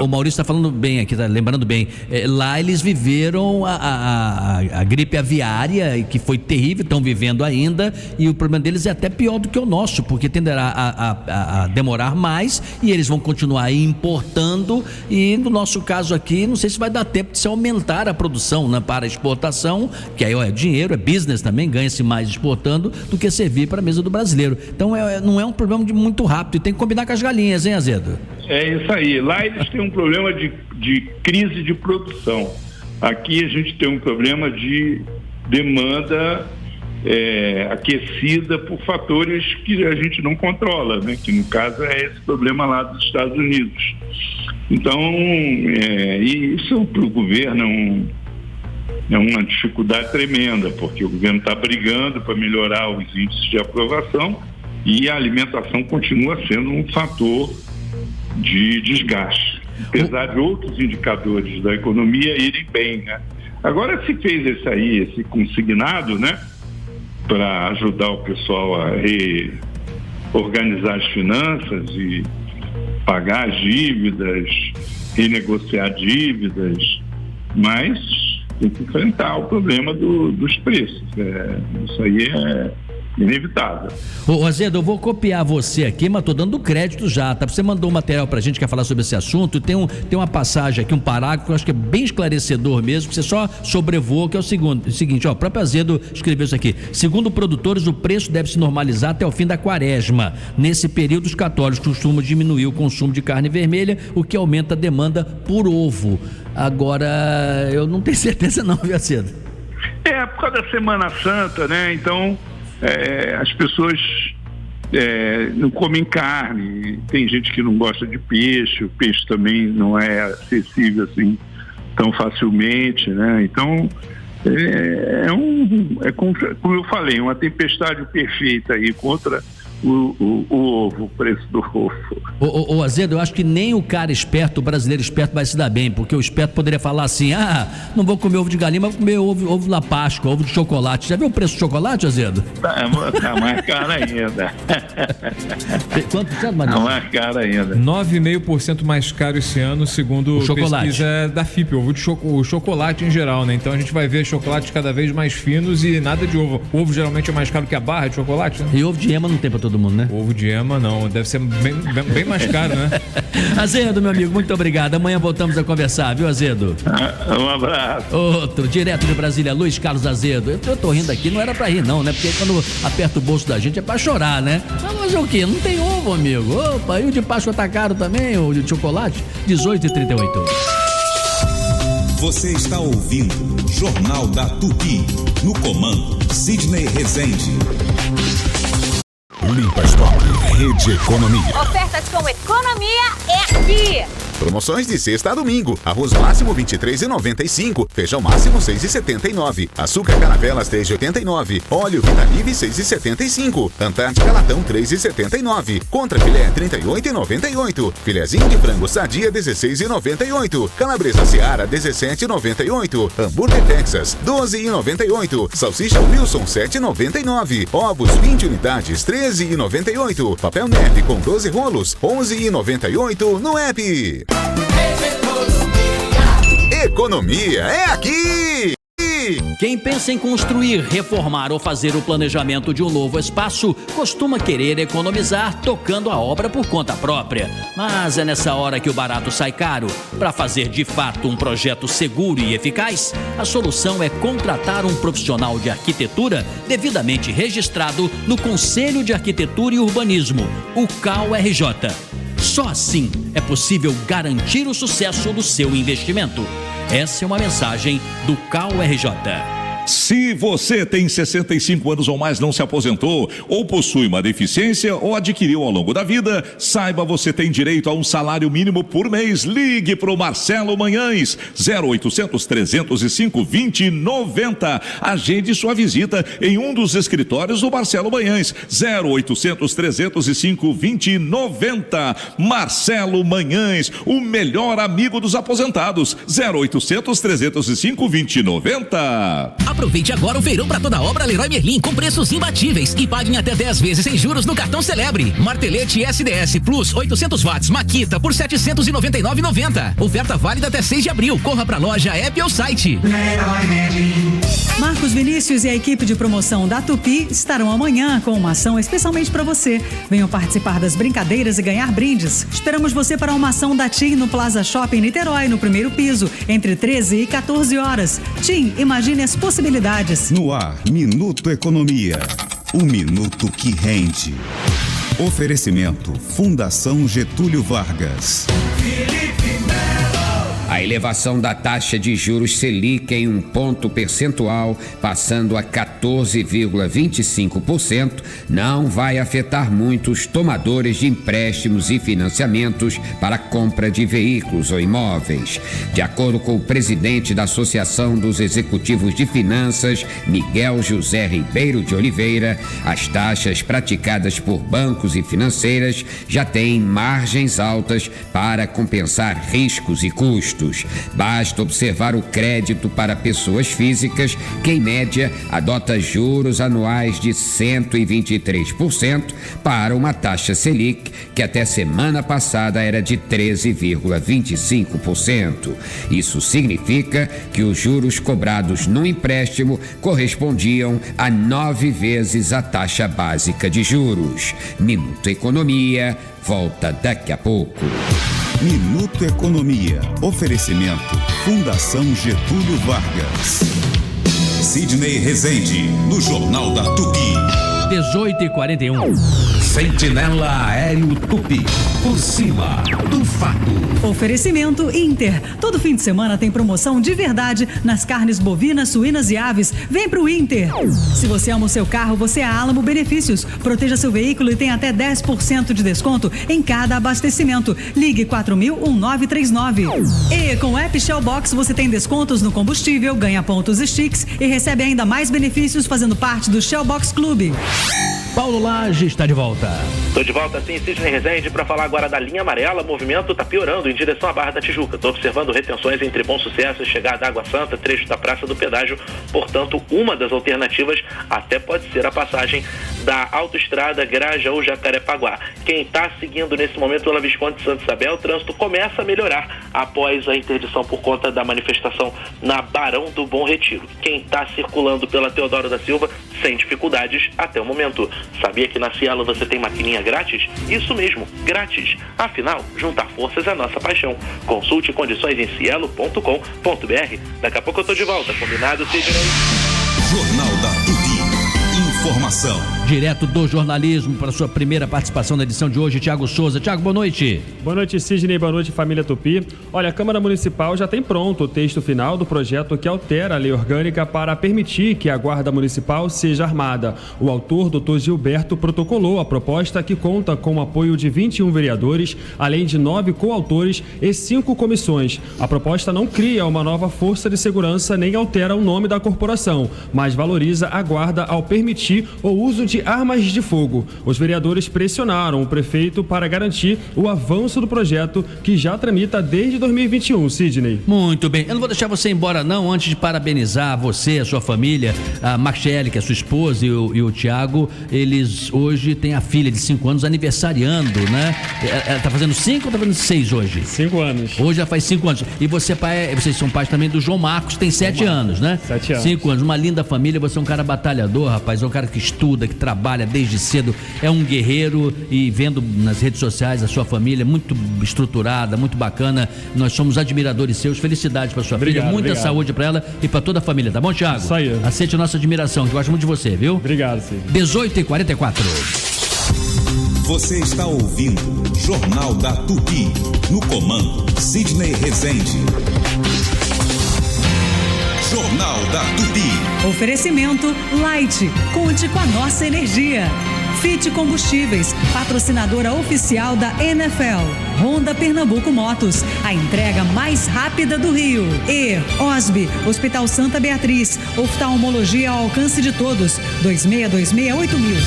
o Maurício está falando bem aqui, lembrando bem, lá eles viveram a gripe aviária, que foi terrível, estão vivendo ainda, e o problema deles é até pior do que o nosso, porque tenderá a demorar mais, e eles vão continuar importando, e no nosso caso aqui, não sei se vai dar tempo de se aumentar a produção, né, para exportação, que aí é dinheiro, é business também, ganha-se mais exportando do que servir para a mesa do brasileiro. Então não é um problema de muito rápido, e tem que combinar com as galinhas, hein, Azedo? É isso aí. Lá eles têm um problema de crise de produção. Aqui a gente tem um problema de demanda aquecida por fatores que a gente não controla, né? Que no caso é esse problema lá dos Estados Unidos. Então, isso para o governo é uma dificuldade tremenda, porque o governo está brigando para melhorar os índices de aprovação e a alimentação continua sendo um fator de desgaste, apesar de outros indicadores da economia irem bem, né? Agora se fez esse consignado, né, para ajudar o pessoal a reorganizar as finanças e pagar as dívidas, renegociar dívidas, mas tem que enfrentar o problema dos preços. Isso aí é inevitável. Ô Azedo, eu vou copiar você aqui, mas tô dando crédito já, tá? Você mandou um material pra gente, quer falar sobre esse assunto, tem uma passagem aqui, um parágrafo que eu acho que é bem esclarecedor mesmo, que você só sobrevoou, que é o seguinte, ó, o próprio Azedo escreveu isso aqui: segundo produtores, o preço deve se normalizar até o fim da quaresma. Nesse período, os católicos costumam diminuir o consumo de carne vermelha, o que aumenta a demanda por ovo. Agora, eu não tenho certeza não, viu, Azedo? Por causa da Semana Santa, né? Então, as pessoas não comem carne, tem gente que não gosta de peixe, o peixe também não é acessível assim tão facilmente, né? Então como eu falei, uma tempestade perfeita aí contra o ovo, o preço do ovo. Ô Azedo, eu acho que nem o cara esperto, o brasileiro esperto vai se dar bem, porque o esperto poderia falar assim: não vou comer ovo de galinha, mas vou comer ovo na Páscoa, ovo de chocolate. Já viu o preço do chocolate, Azedo? Tá mais caro ainda. Quanto tá mais caro ainda. 9,5% mais caro esse ano, segundo pesquisa da FIP, o chocolate em geral, né? Então a gente vai ver chocolates cada vez mais finos e nada de ovo. O ovo geralmente é mais caro que a barra de chocolate, né? E ovo de ema não tem pra todo mundo, né? Ovo de ema não, deve ser bem mais caro, né? Azedo, meu amigo, muito obrigado. Amanhã voltamos a conversar, viu, Azedo? Um abraço. Outro, direto de Brasília, Luiz Carlos Azedo. Eu tô rindo aqui, não era pra rir não, né? Porque quando aperta o bolso da gente é pra chorar, né? Mas o quê? Não tem ovo, amigo. Opa, e o de Páscoa tá caro também, o de chocolate? 18,38. Você está ouvindo Jornal da Tupi, no comando Sidney Rezende. Limpa Stop, Rede Economia. Ofertas com economia é aqui. Promoções de sexta a domingo. Arroz máximo R$ 23,95. Feijão máximo R$ 6,79. Açúcar Caravelas R$ 3,89. Óleo Vitalive R$ 6,75. Antártica Latão R$ 3,79. Contra filé R$ 38,98. Filezinho de frango Sadia R$ 16,98. Calabresa Seara R$ 17,98. Hambúrguer Texas R$ 12,98. Salsicha Wilson R$ 7,99. Ovos 20 unidades R$ 13,98. Papel neve com 12 rolos R$ 11,98 no app. Economia é aqui! Quem pensa em construir, reformar ou fazer o planejamento de um novo espaço costuma querer economizar tocando a obra por conta própria. Mas é nessa hora que o barato sai caro. Para fazer de fato um projeto seguro e eficaz, a solução é contratar um profissional de arquitetura devidamente registrado no Conselho de Arquitetura e Urbanismo, o CAU-RJ. Só assim é possível garantir o sucesso do seu investimento. Essa é uma mensagem do CAU-RJ. Se você tem 65 anos ou mais, não se aposentou, ou possui uma deficiência ou adquiriu ao longo da vida, saiba, você tem direito a um salário mínimo por mês. Ligue para o Marcelo Manhães, 0800 305 2090. Agende sua visita em um dos escritórios do Marcelo Manhães, 0800 305 2090. Marcelo Manhães, o melhor amigo dos aposentados, 0800 305 2090. Aproveite agora o feirão para toda obra Leroy Merlin com preços imbatíveis e pague em até 10 vezes sem juros no cartão Celebre. Martelete SDS Plus 800 watts Makita por R$ 799,90. Oferta válida até 6 de abril. Corra para a loja, app ou site. Marcos Vinícius e a equipe de promoção da Tupi estarão amanhã com uma ação especialmente para você. Venham participar das brincadeiras e ganhar brindes. Esperamos você para uma ação da TIM no Plaza Shopping Niterói, no primeiro piso, entre 13 e 14 horas. TIM, imagine as possibilidades. No ar, Minuto Economia. Um minuto que rende. Oferecimento Fundação Getúlio Vargas. A elevação da taxa de juros Selic em 1 ponto percentual, passando a 14,25%, não vai afetar muito os tomadores de empréstimos e financiamentos para compra de veículos ou imóveis. De acordo com o presidente da Associação dos Executivos de Finanças, Miguel José Ribeiro de Oliveira, as taxas praticadas por bancos e financeiras já têm margens altas para compensar riscos e custos. Basta observar o crédito para pessoas físicas, que em média adota juros anuais de 123% para uma taxa Selic, que até semana passada era de 13,25%. Isso significa que os juros cobrados no empréstimo correspondiam a 9 vezes a taxa básica de juros. Minuto Economia volta daqui a pouco. Minuto Economia. Oferecimento Fundação Getúlio Vargas. Sidney Rezende, no Jornal da Tupi. 18h41. Sentinela Aéreo Tupi. Por cima do fato. Oferecimento Inter. Todo fim de semana tem promoção de verdade nas carnes bovinas, suínas e aves. Vem pro Inter. Se você ama o seu carro, você é a Alamo Benefícios. Proteja seu veículo e tem até 10% de desconto em cada abastecimento. Ligue 4000-1939. E com o app Shellbox você tem descontos no combustível, ganha pontos e Stix e recebe ainda mais benefícios fazendo parte do Shellbox Clube. Paulo Lage está de volta. Estou de volta sim, Sidney Rezende, para falar agora da linha amarela. O movimento está piorando em direção à Barra da Tijuca. Estou observando retenções entre Bom Sucesso e chegada à Água Santa, trecho da Praça do Pedágio. Portanto, uma das alternativas até pode ser a passagem da autoestrada Grajaú-Jacarepaguá. Quem está seguindo nesse momento pela Visconde de Santa Isabel, o trânsito começa a melhorar após a interdição por conta da manifestação na Barão do Bom Retiro. Quem está circulando pela Teodoro da Silva, sem dificuldades até o momento. Sabia que na Cielo você tem maquininha grátis? Isso mesmo, grátis. Afinal, juntar forças é a nossa paixão. Consulte condições em cielo.com.br. Daqui a pouco eu tô de volta, combinado, Sidney? Jornal da Tupi. Informação direto do jornalismo, para sua primeira participação na edição de hoje, Tiago Souza. Tiago, boa noite. Boa noite, Sidney. Boa noite, família Tupi. Olha, a Câmara Municipal já tem pronto o texto final do projeto que altera a lei orgânica para permitir que a Guarda Municipal seja armada. O autor, Dr. Gilberto, protocolou a proposta que conta com o apoio de 21 vereadores, além de 9 coautores e 5 comissões. A proposta não cria uma nova força de segurança nem altera o nome da corporação, mas valoriza a Guarda ao permitir o uso de armas de fogo. Os vereadores pressionaram o prefeito para garantir o avanço do projeto que já tramita desde 2021, Sidney. Muito bem. Eu não vou deixar você embora não, antes de parabenizar você, a sua família, a Marcele, que é a sua esposa, e o Tiago. Eles hoje têm a filha de 5 anos aniversariando, né? Tá fazendo 5 ou tá fazendo 6 hoje? 5 anos. Hoje já faz 5 anos. E você, vocês são pais também do João Marcos, tem 7 anos, né? 7 anos. 5 anos. Uma linda família. Você é um cara batalhador, rapaz. É um cara que estuda, que trabalha desde cedo. É um guerreiro. E vendo nas redes sociais a sua família muito estruturada, muito bacana. Nós somos admiradores seus. Felicidades pra sua filha. Muita saúde pra ela e pra toda a família. Tá bom, Thiago? Isso aí. Aceite a nossa admiração, que eu gosto muito de você, viu? Obrigado, Sidney. 18h44. Você está ouvindo Jornal da Tupi. No comando, Sidney Rezende. Jornal da Tupi. Oferecimento Light. Conte com a nossa energia. Fit Combustíveis, patrocinadora oficial da NFL. Honda Pernambuco Motos, a entrega mais rápida do Rio. E OSB, Hospital Santa Beatriz, oftalmologia ao alcance de todos. 26268000.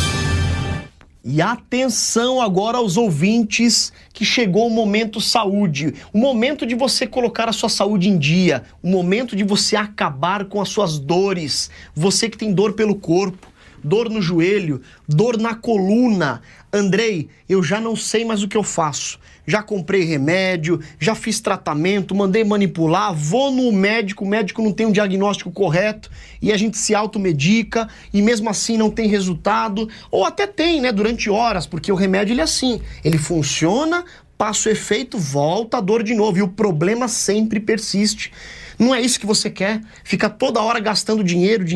E atenção agora aos ouvintes, que chegou o momento saúde, o momento de você colocar a sua saúde em dia, o momento de você acabar com as suas dores. Você que tem dor pelo corpo, dor no joelho, dor na coluna. Andrei, eu já não sei mais o que eu faço. Já comprei remédio, já fiz tratamento, mandei manipular, vou no médico, o médico não tem um diagnóstico correto e a gente se automedica e mesmo assim não tem resultado. Ou até tem, né, durante horas, porque o remédio ele é assim, ele funciona, passa o efeito, volta a dor de novo e o problema sempre persiste. Não é isso que você quer? Ficar toda hora gastando dinheiro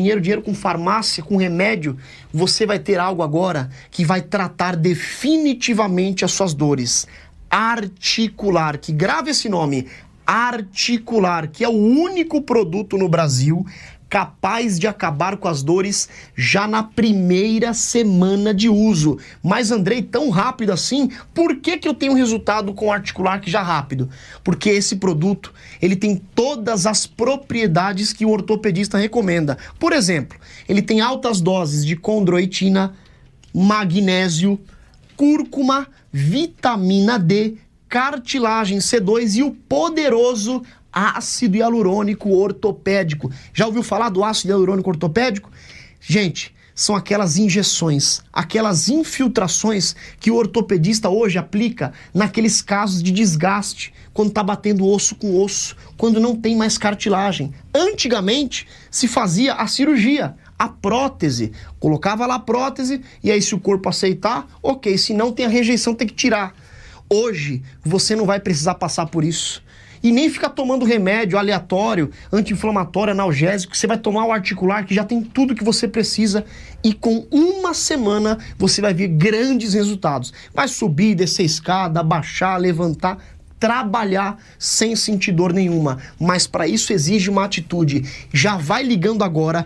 com farmácia, com remédio. Você vai ter algo agora que vai tratar definitivamente as suas dores. Articular, que grave esse nome, Articular, que é o único produto no Brasil capaz de acabar com as dores já na primeira semana de uso. Mas, Andrei, tão rápido assim? Por que eu tenho resultado com o Articular que já rápido? Porque esse produto, ele tem todas as propriedades que o ortopedista recomenda. Por exemplo, ele tem altas doses de condroitina, magnésio, cúrcuma, vitamina D, cartilagem C2 e o poderoso ácido hialurônico ortopédico. Já ouviu falar do ácido hialurônico ortopédico? Gente, são aquelas injeções, aquelas infiltrações que o ortopedista hoje aplica naqueles casos de desgaste, quando está batendo osso com osso, quando não tem mais cartilagem. Antigamente se fazia a cirurgia, a prótese, colocava lá a prótese e aí se o corpo aceitar, ok, se não tem a rejeição, tem que tirar. Hoje você não vai precisar passar por isso. E nem ficar tomando remédio aleatório, anti-inflamatório, analgésico. Você vai tomar o Articular, que já tem tudo que você precisa. E com uma semana você vai ver grandes resultados. Vai subir, descer escada, baixar, levantar, trabalhar sem sentir dor nenhuma. Mas para isso exige uma atitude. Já vai ligando agora.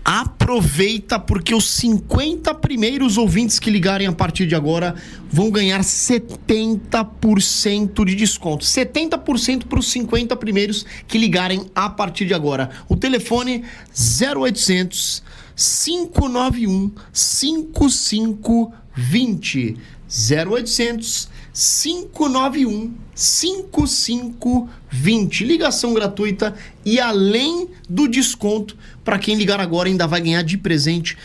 Aproveita, porque os 50 primeiros ouvintes que ligarem a partir de agora vão ganhar 70% de desconto. 70% para os 50 primeiros que ligarem a partir de agora. O telefone 0800 591 5520. 0800 591 5520. Ligação gratuita e além do desconto, para quem ligar agora ainda vai ganhar de presente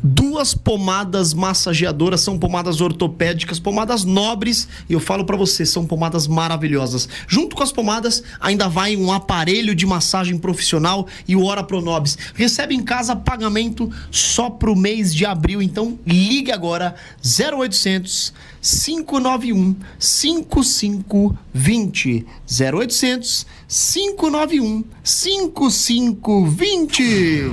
2 pomadas massageadoras. São pomadas ortopédicas, pomadas nobres, e eu falo pra você, são pomadas maravilhosas. Junto com as pomadas ainda vai um aparelho de massagem profissional e o Ora Pronobis. Recebe em casa pagamento só pro mês de abril, então ligue agora 0800 591 5520. 0800 591 5520.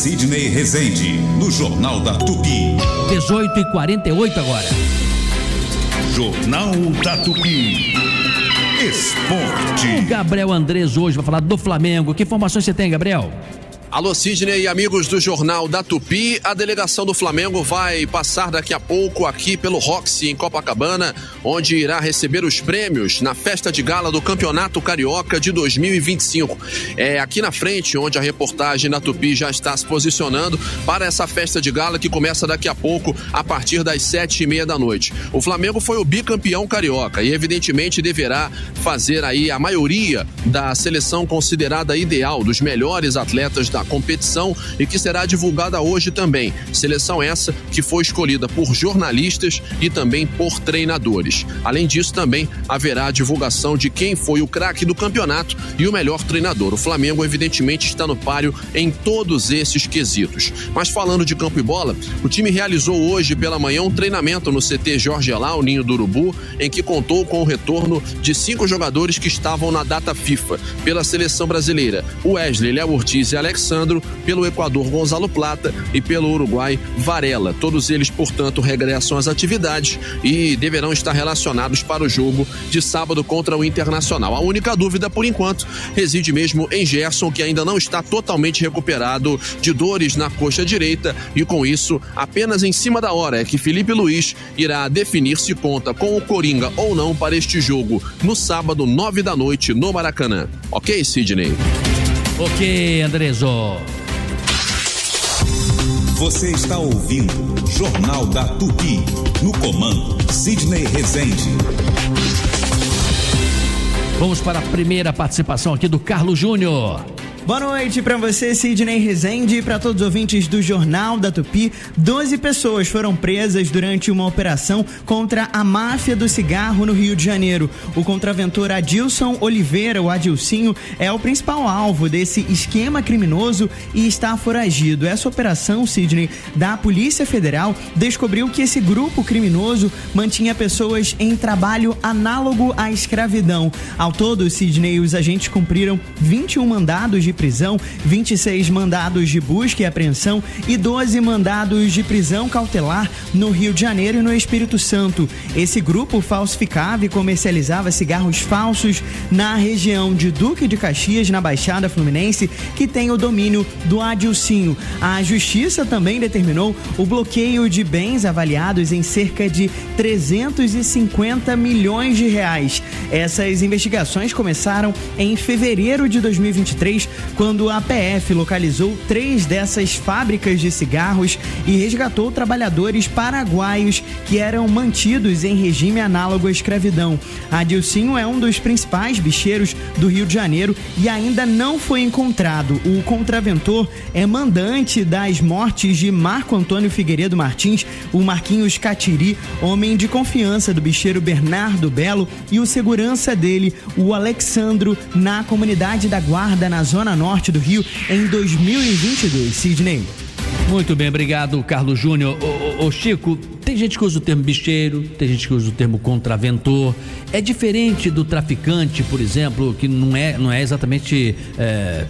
Sidney Rezende, no Jornal da Tupi. 18h48 agora. Jornal da Tupi. Esporte. O Gabriel Andrés hoje vai falar do Flamengo. Que informações você tem, Gabriel? Alô, Sidney e amigos do Jornal da Tupi. A delegação do Flamengo vai passar daqui a pouco aqui pelo Roxy, em Copacabana, onde irá receber os prêmios na festa de gala do Campeonato Carioca de 2025. É aqui na frente, onde a reportagem da Tupi já está se posicionando para essa festa de gala que começa daqui a pouco, a partir das 7h30 da noite. O Flamengo foi o bicampeão carioca e, evidentemente, deverá fazer aí a maioria da seleção considerada ideal, dos melhores atletas da competição, e que será divulgada hoje também. Seleção essa que foi escolhida por jornalistas e também por treinadores. Além disso, também haverá a divulgação de quem foi o craque do campeonato e o melhor treinador. O Flamengo, evidentemente, está no páreo em todos esses quesitos. Mas falando de campo e bola, o time realizou hoje pela manhã um treinamento no CT Jorge Elal, Ninho do Urubu, em que contou com o retorno de 5 jogadores que estavam na data FIFA pela seleção brasileira: o Wesley, Léo Ortiz e Alexandro, pelo Equador Gonzalo Plata e pelo Uruguai Varela. Todos eles, portanto, regressam às atividades e deverão estar relacionados para o jogo de sábado contra o Internacional. A única dúvida, por enquanto, reside mesmo em Gerson, que ainda não está totalmente recuperado de dores na coxa direita, e com isso, apenas em cima da hora é que Felipe Luiz irá definir se conta com o Coringa ou não para este jogo no sábado, 9 da noite, no Maracanã. Ok, Sidney? Ok, Andreso. Você está ouvindo Jornal da Tupi. No comando, Sidney Rezende. Vamos para a primeira participação aqui do Carlos Júnior. Boa noite para você, Sidney Rezende, e para todos os ouvintes do Jornal da Tupi. 12 pessoas foram presas durante uma operação contra a máfia do cigarro no Rio de Janeiro. O contraventor Adilson Oliveira, o Adilcinho, é o principal alvo desse esquema criminoso e está foragido. Essa operação, Sidney, da Polícia Federal, descobriu que esse grupo criminoso mantinha pessoas em trabalho análogo à escravidão. Ao todo, Sidney, os agentes cumpriram 21 mandados de prisão, 26 mandados de busca e apreensão e 12 mandados de prisão cautelar no Rio de Janeiro e no Espírito Santo. Esse grupo falsificava e comercializava cigarros falsos na região de Duque de Caxias, na Baixada Fluminense, que tem o domínio do Adilcinho. A Justiça também determinou o bloqueio de bens avaliados em cerca de 350 milhões de reais. Essas investigações começaram em fevereiro de 2023, quando a PF localizou 3 dessas fábricas de cigarros e resgatou trabalhadores paraguaios que eram mantidos em regime análogo à escravidão. Adilcinho é um dos principais bicheiros do Rio de Janeiro e ainda não foi encontrado. O contraventor é mandante das mortes de Marco Antônio Figueiredo Martins, o Marquinhos Catiri, homem de confiança do bicheiro Bernardo Belo, e o segurança dele, o Alexandro, na comunidade da Guarda, na Zona Norte do Rio, em 2022. Sidney. Muito bem, obrigado, Carlos Júnior. Ô Chico, tem gente que usa o termo bicheiro, tem gente que usa o termo contraventor. É diferente do traficante, por exemplo, que não é exatamente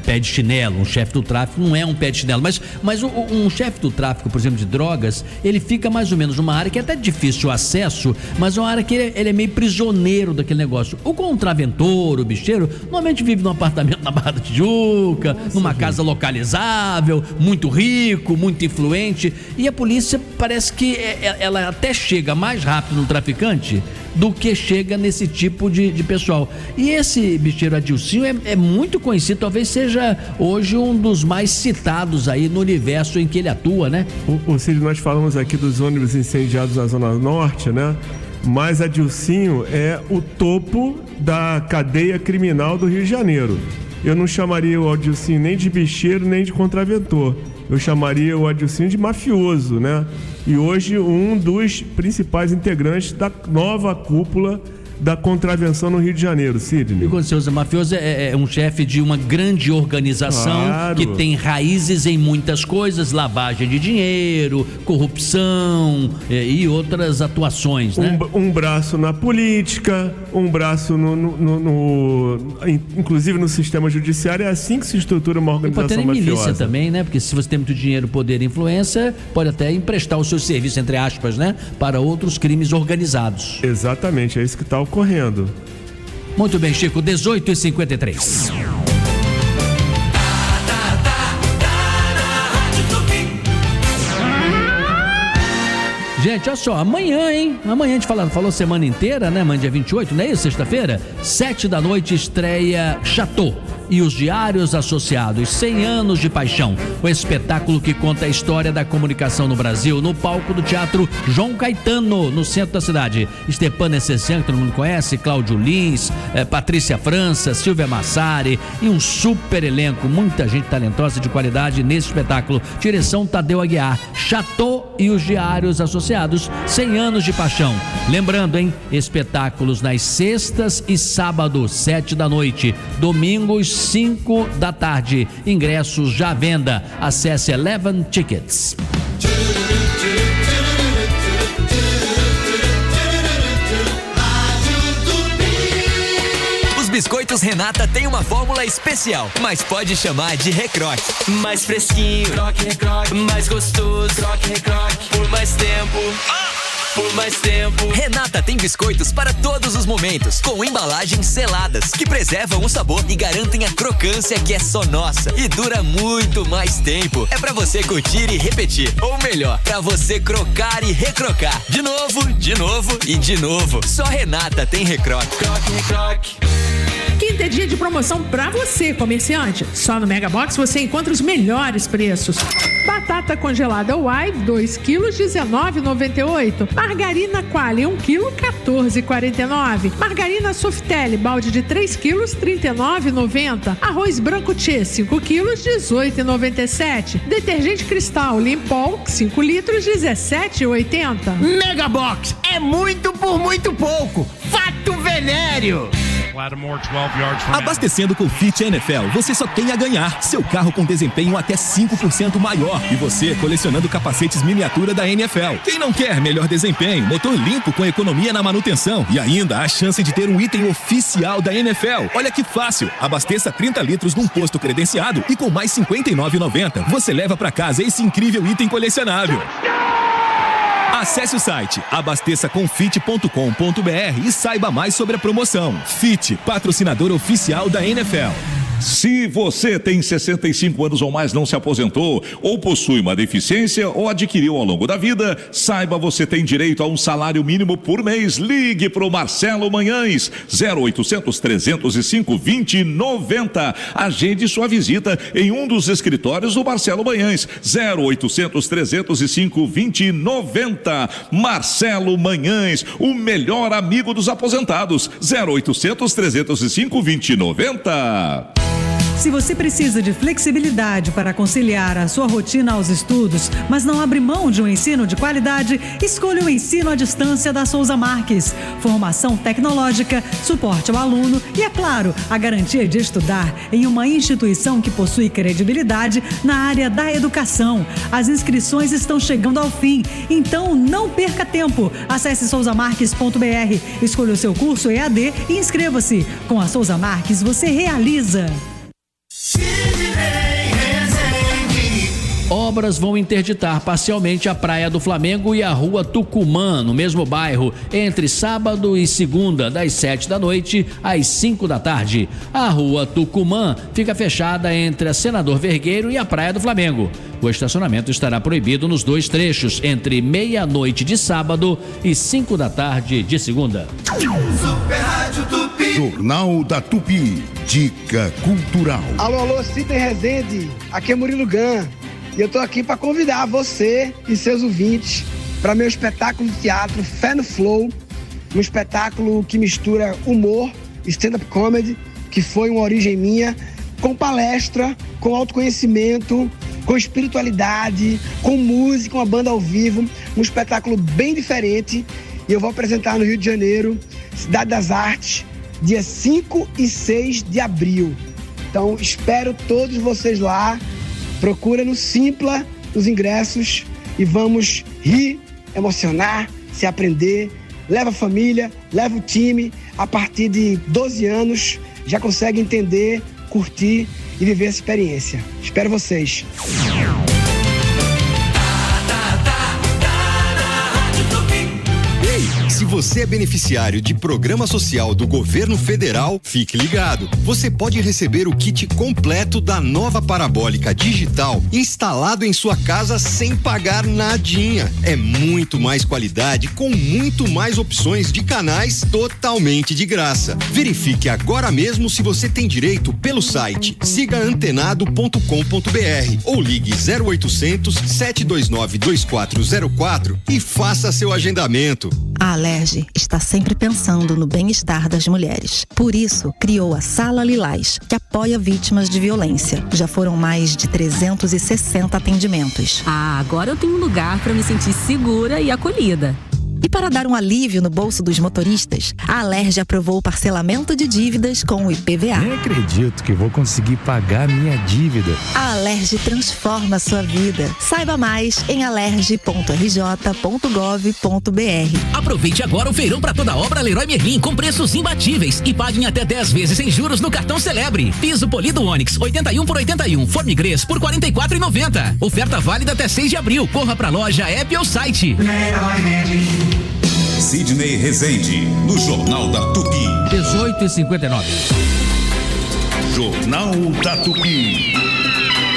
pé de chinelo. Um chefe do tráfico não é um pé de chinelo, mas um chefe do tráfico, por exemplo, de drogas, ele fica mais ou menos numa área que é até difícil o acesso, mas uma área que ele é meio prisioneiro daquele negócio. O contraventor, o bicheiro, normalmente vive num apartamento na Barra da Tijuca, numa casa localizável, muito rico, muito influente, e a polícia parece que ela até chega mais rápido no traficante do que chega nesse tipo de pessoal. E esse bicheiro Adilcinho é muito conhecido, talvez seja hoje um dos mais citados aí no universo em que ele atua, né? Ou seja, nós falamos aqui dos ônibus incendiados na Zona Norte, né? Mas Adilcinho é o topo da cadeia criminal do Rio de Janeiro. Eu não chamaria o Adilcinho nem de bicheiro, nem de contraventor. Eu chamaria o Adilcinho de mafioso, né? E hoje um dos principais integrantes da nova cúpula da contravenção no Rio de Janeiro, Sidney. E quando você usa mafioso, é um chefe de uma grande organização que tem raízes em muitas coisas, lavagem de dinheiro, corrupção e outras atuações, né? Um braço na política, um braço inclusive no sistema judiciário. É assim que se estrutura uma organização mafiosa. Pode ter milícia também, né? Porque se você tem muito dinheiro, poder e influência, pode até emprestar o seu serviço, entre aspas, né? Para outros crimes organizados. Exatamente, é isso que está ocorrendo. Muito bem, Chico, 18h53. Gente, olha só, amanhã, hein? Amanhã a gente falou semana inteira, né? Amanhã dia 28, não é isso? Sexta-feira? 19h estreia Chateau e os Diários Associados, 100 anos de paixão. O espetáculo que conta a história da comunicação no Brasil, no palco do Teatro João Caetano, no centro da cidade. Stepan Essessian, que todo mundo conhece, Cláudio Lins, Patrícia França, Silvia Massari e um super elenco, muita gente talentosa de qualidade nesse espetáculo. Direção Tadeu Aguiar. Chateau e os Diários Associados, 100 anos de paixão. Lembrando, hein? Espetáculos nas sextas e sábados, 7 da noite. Domingos, 5 da tarde. Ingressos já à venda. Acesse Eleven Tickets. Os biscoitos Renata têm uma fórmula especial, mas pode chamar de recroque. Mais fresquinho, recroque, mais gostoso, recroque, por mais tempo. Por mais tempo. Renata tem biscoitos para todos os momentos, com embalagens seladas, que preservam o sabor e garantem a crocância que é só nossa e dura muito mais tempo. É pra você curtir e repetir, ou melhor, pra você crocar e recrocar. De novo e de novo. Só Renata tem recroque. Recroque. Quinta é dia de promoção pra você, comerciante. Só no Megabox você encontra os melhores preços. Batata congelada Wild, 2 quilos, R$19,98. Margarina Qualy, 1 quilo, R$14,49. Margarina Softelle, balde de 3 quilos, R$39,90. Arroz branco Tchê, 5 quilos, R$18,97. Detergente Cristal Limpol, 5 litros, R$17,80. Megabox, é muito por muito pouco. Fato venéreo. Abastecendo com Fit NFL, você só tem a ganhar. Seu carro com desempenho até 5% maior e você colecionando capacetes miniatura da NFL. Quem não quer melhor desempenho, motor limpo com economia na manutenção e ainda a chance de ter um item oficial da NFL. Olha que fácil. Abasteça 30 litros num posto credenciado e com mais R$ 59,90 você leva para casa esse incrível item colecionável. Acesse o site abasteçacomfit.com.br e saiba mais sobre a promoção. Fit, patrocinador oficial da NFL. Se você tem 65 anos ou mais, não se aposentou, ou possui uma deficiência ou adquiriu ao longo da vida, saiba, você tem direito a um salário mínimo por mês. Ligue para o Marcelo Manhães, 0800 305 2090. Agende sua visita em um dos escritórios do Marcelo Manhães, 0800 305 2090. Marcelo Manhães, o melhor amigo dos aposentados, 0800 305 2090. Se você precisa de flexibilidade para conciliar a sua rotina aos estudos, mas não abre mão de um ensino de qualidade, escolha o ensino à distância da Souza Marques. Formação tecnológica, suporte ao aluno e, é claro, a garantia de estudar em uma instituição que possui credibilidade na área da educação. As inscrições estão chegando ao fim, então não perca tempo. Acesse souzamarques.br, escolha o seu curso EAD e inscreva-se. Com a Souza Marques você realiza. Obras vão interditar parcialmente a Praia do Flamengo e a Rua Tucumã, no mesmo bairro, entre sábado e segunda, das 7 da noite às 5 da tarde. A Rua Tucumã fica fechada entre a Senador Vergueiro e a Praia do Flamengo. O estacionamento estará proibido nos dois trechos, entre meia-noite de sábado e 5 da tarde de segunda. Super Rádio Tupi. Jornal da Tupi. Dica cultural. Alô, Sidney Rezende. Aqui é Murilo Gun. E eu tô aqui para convidar você e seus ouvintes para meu espetáculo de teatro Fé no Flow, um espetáculo que mistura humor, stand-up comedy, que foi uma origem minha, com palestra, com autoconhecimento, com espiritualidade, com música, uma banda ao vivo, um espetáculo bem diferente. E eu vou apresentar no Rio de Janeiro, Cidade das Artes, dia 5 e 6 de abril. Então, espero todos vocês lá. Procura no Simpla os ingressos e vamos rir, emocionar, se aprender. Leva a família, leva o time. A partir de 12 anos já consegue entender, curtir e viver essa experiência. Espero vocês. Se você é beneficiário de programa social do governo federal, fique ligado. Você pode receber o kit completo da nova parabólica digital instalado em sua casa sem pagar nadinha. É muito mais qualidade com muito mais opções de canais totalmente de graça. Verifique agora mesmo se você tem direito pelo site sigaantenado.com.br ou ligue 0800 729 2404 e faça seu agendamento. A Alerj está sempre pensando no bem-estar das mulheres. Por isso, criou a Sala Lilás, que apoia vítimas de violência. Já foram mais de 360 atendimentos. Agora eu tenho um lugar para me sentir segura e acolhida. E para dar um alívio no bolso dos motoristas, a Alerj aprovou o parcelamento de dívidas com o IPVA. Nem acredito que vou conseguir pagar minha dívida. A Alerj transforma a sua vida. Saiba mais em alerj.rj.gov.br. Aproveite agora o feirão para toda obra Leroy Merlin com preços imbatíveis e pague em até 10 vezes sem juros no cartão Celebre. Piso polido Onix 81 por 81, Formigrês por R$ 44,90. Oferta válida até 6 de abril. Corra pra loja, app ou site. Sidney Rezende, no Jornal da Tupi. 18h59. Jornal da Tupi.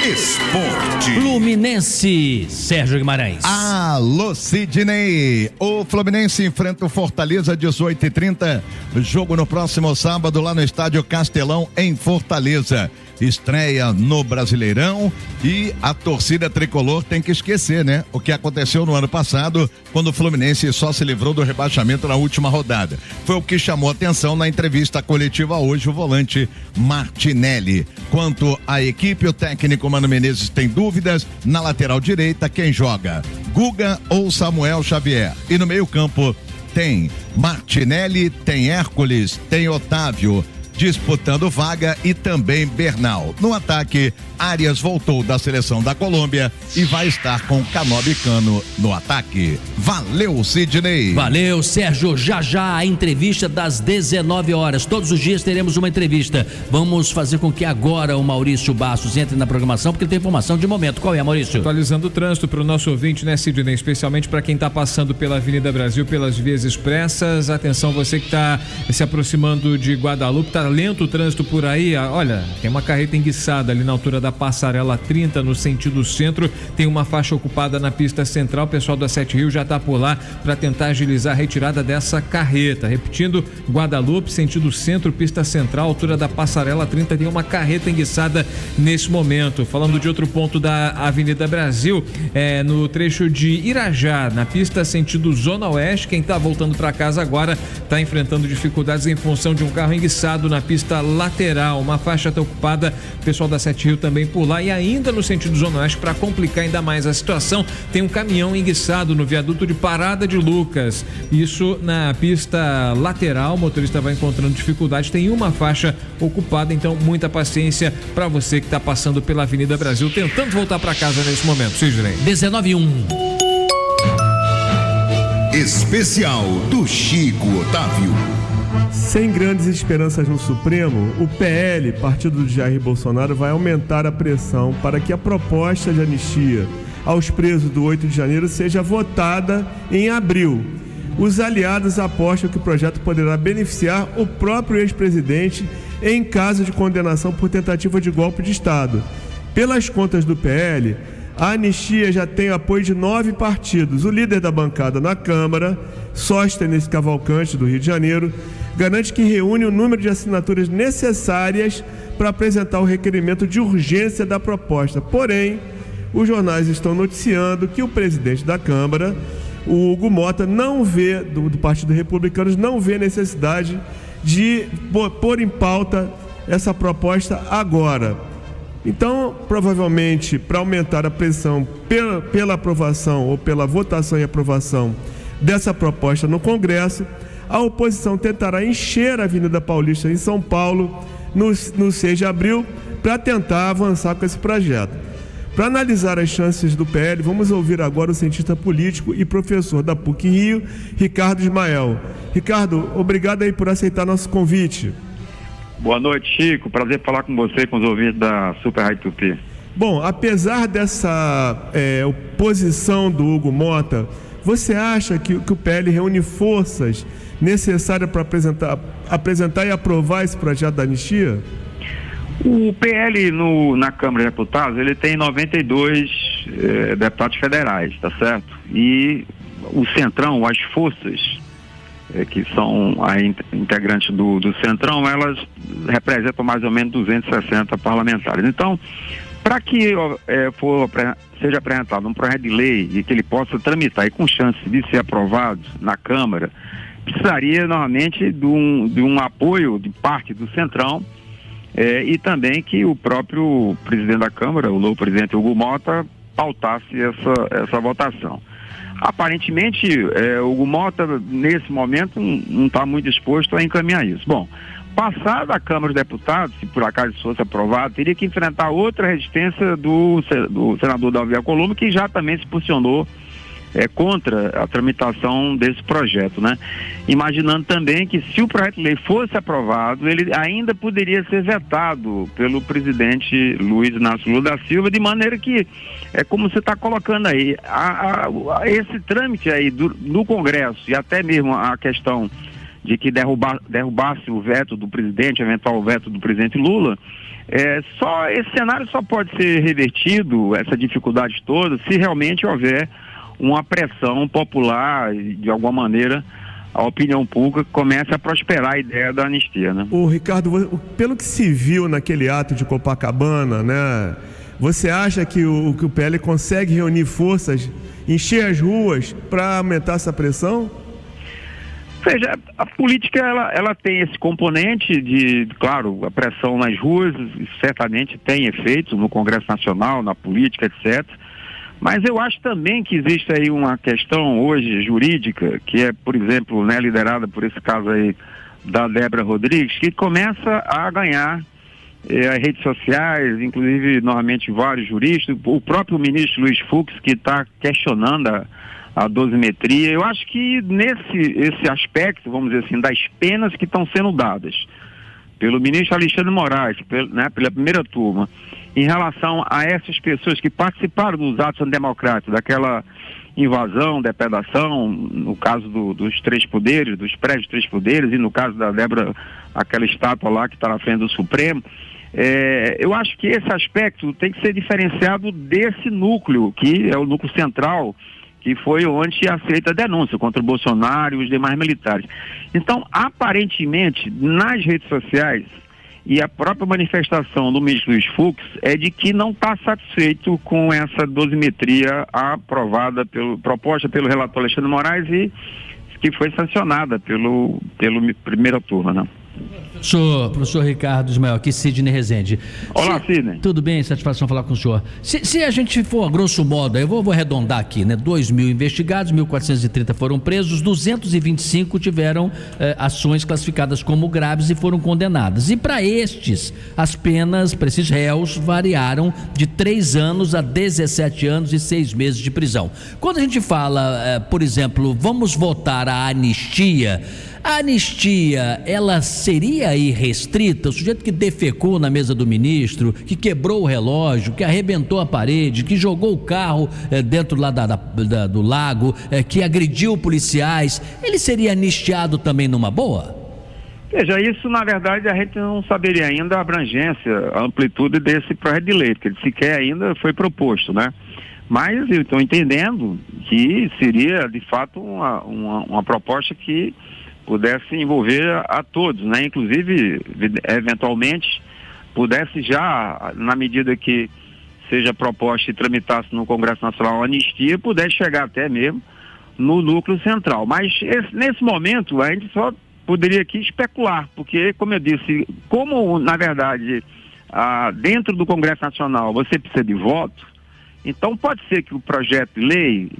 Esporte. Fluminense, Sérgio Guimarães. Alô, Sidney. O Fluminense enfrenta o Fortaleza 18h30. Jogo no próximo sábado lá no Estádio Castelão, em Fortaleza. Estreia no Brasileirão e a torcida tricolor tem que esquecer, né? O que aconteceu no ano passado, quando o Fluminense só se livrou do rebaixamento na última rodada. Foi o que chamou atenção na entrevista coletiva hoje o volante Martinelli. Quanto à equipe, o técnico Mano Menezes tem dúvidas. Na lateral direita, quem joga? Guga ou Samuel Xavier? E no meio-campo tem Martinelli, tem Hércules, tem Otávio disputando vaga e também Bernal. No ataque, Arias voltou da seleção da Colômbia e vai estar com Canobi Cano no ataque. Valeu, Sidney. Valeu, Sérgio. Já a entrevista das 19 horas. Todos os dias teremos uma entrevista. Vamos fazer com que agora o Maurício Bastos entre na programação, porque ele tem informação de momento. Qual é, Maurício? Atualizando o trânsito para o nosso ouvinte, né, Sidney? Especialmente para quem está passando pela Avenida Brasil, pelas vias expressas. Atenção, você que está se aproximando de Guadalupe, tá lento o trânsito por aí. Olha, tem uma carreta enguiçada ali na altura da Passarela 30, no sentido centro. Tem uma faixa ocupada na pista central. O pessoal da Sete Rio já está por lá para tentar agilizar a retirada dessa carreta. Repetindo, Guadalupe, sentido centro, pista central, altura da Passarela 30, tem uma carreta enguiçada nesse momento. Falando de outro ponto da Avenida Brasil, no trecho de Irajá, na pista sentido Zona Oeste, quem está voltando para casa agora está enfrentando dificuldades em função de um carro enguiçado na pista lateral. Uma faixa está ocupada, o pessoal da Sete Rio também por lá. E ainda no sentido Zona Oeste, para complicar ainda mais a situação, tem um caminhão enguiçado no viaduto de Parada de Lucas. Isso na pista lateral, o motorista vai encontrando dificuldade, tem uma faixa ocupada, então muita paciência para você que está passando pela Avenida Brasil, tentando voltar para casa nesse momento. Sidney. 19h01. Especial do Chico Otávio. Sem grandes esperanças no Supremo, o PL, partido de Jair Bolsonaro, vai aumentar a pressão para que a proposta de anistia aos presos do 8 de janeiro seja votada em abril. Os aliados apostam que o projeto poderá beneficiar o próprio ex-presidente em caso de condenação por tentativa de golpe de Estado. Pelas contas do PL, a anistia já tem apoio de 9 partidos. O líder da bancada na Câmara, Sóstenes Cavalcante, do Rio de Janeiro, garante que reúne o número de assinaturas necessárias para apresentar o requerimento de urgência da proposta. Porém, os jornais estão noticiando que o presidente da Câmara, o Hugo Mota, não vê, do Partido Republicano, não vê necessidade de pôr em pauta essa proposta agora. Então, provavelmente, para aumentar a pressão pela aprovação ou pela votação e aprovação dessa proposta no Congresso, a oposição tentará encher a Avenida Paulista em São Paulo no 6 de abril para tentar avançar com esse projeto. Para analisar as chances do PL, vamos ouvir agora o cientista político e professor da PUC Rio, Ricardo Ismael. Ricardo, obrigado aí por aceitar nosso convite. Boa noite, Chico. Prazer falar com você e com os ouvintes da Super Rádio Tupi. Bom, apesar dessa oposição do Hugo Mota, você acha que o PL reúne forças necessárias para apresentar e aprovar esse projeto da anistia? O PL na Câmara de Deputados, ele tem 92 deputados federais, tá certo? E o Centrão, as forças que são integrantes do Centrão, elas representam mais ou menos 260 parlamentares. Então, para que seja apresentado um projeto de lei e que ele possa tramitar e com chance de ser aprovado na Câmara, precisaria novamente de um apoio de parte do Centrão e também que o próprio presidente da Câmara, o novo presidente Hugo Mota, pautasse essa votação. Aparentemente, o Hugo Mota, nesse momento, não está muito disposto a encaminhar isso. Bom, passada a Câmara dos Deputados, se por acaso isso fosse aprovado, teria que enfrentar outra resistência do senador Davi Alcolumbre, que já também se posicionou contra a tramitação desse projeto, né? Imaginando também que se o projeto de lei fosse aprovado, ele ainda poderia ser vetado pelo presidente Luiz Inácio Lula da Silva, de maneira que, como você está colocando aí, esse trâmite aí do Congresso e até mesmo a questão de que derrubasse o veto do presidente, eventual veto do presidente Lula, esse cenário só pode ser revertido, essa dificuldade toda, se realmente houver uma pressão popular e, de alguma maneira, a opinião pública comece a prosperar a ideia da anistia, né? O Ricardo, pelo que se viu naquele ato de Copacabana, né? Você acha que o PL consegue reunir forças, encher as ruas para aumentar essa pressão? Veja, a política ela tem esse componente de, claro, a pressão nas ruas certamente tem efeito no Congresso Nacional, na política, etc. Mas eu acho também que existe aí uma questão hoje jurídica, que é, por exemplo, né, liderada por esse caso aí da Débora Rodrigues, que começa a ganhar as redes sociais, inclusive novamente vários juristas, o próprio ministro Luiz Fux, que está questionando a dosimetria. Eu acho que esse aspecto, vamos dizer assim, das penas que estão sendo dadas pelo ministro Alexandre Moraes, pela primeira turma, em relação a essas pessoas que participaram dos atos antidemocráticos, daquela invasão, depredação, no caso dos três poderes, dos prédios três poderes, e no caso da Débora, aquela estátua lá que está na frente do Supremo, eu acho que esse aspecto tem que ser diferenciado desse núcleo, que é o núcleo central, que foi onde aceita a denúncia contra o Bolsonaro e os demais militares. Então, aparentemente, nas redes sociais, e a própria manifestação do ministro Luiz Fux é de que não está satisfeito com essa dosimetria proposta pelo relator Alexandre Moraes e que foi sancionada pelo primeira turma, né? Professor Ricardo Ismael, aqui Sidney Rezende. Olá, Sidney. Tudo bem, satisfação falar com o senhor. Se a gente for, a grosso modo, eu vou arredondar aqui, né? 2.000 investigados, 1.430 foram presos, 225 tiveram ações classificadas como graves e foram condenadas. E para estes, as penas para esses réus variaram de 3 anos a 17 anos e 6 meses de prisão. Quando a gente fala, por exemplo, vamos votar a anistia, ela seria aí restrita? O sujeito que defecou na mesa do ministro, que quebrou o relógio, que arrebentou a parede, que jogou o carro dentro lá do lago, que agrediu policiais, ele seria anistiado também numa boa? Veja, isso na verdade a gente não saberia ainda a abrangência, a amplitude desse projeto de lei, porque ele sequer ainda foi proposto, né? Mas eu estou entendendo que seria de fato uma proposta que pudesse envolver a todos, né? Inclusive, eventualmente, pudesse já, na medida que seja proposta e tramitasse no Congresso Nacional a anistia, pudesse chegar até mesmo no núcleo central. Mas nesse momento a gente só poderia aqui especular, porque, como eu disse, como na verdade dentro do Congresso Nacional você precisa de voto, então pode ser que o projeto de lei,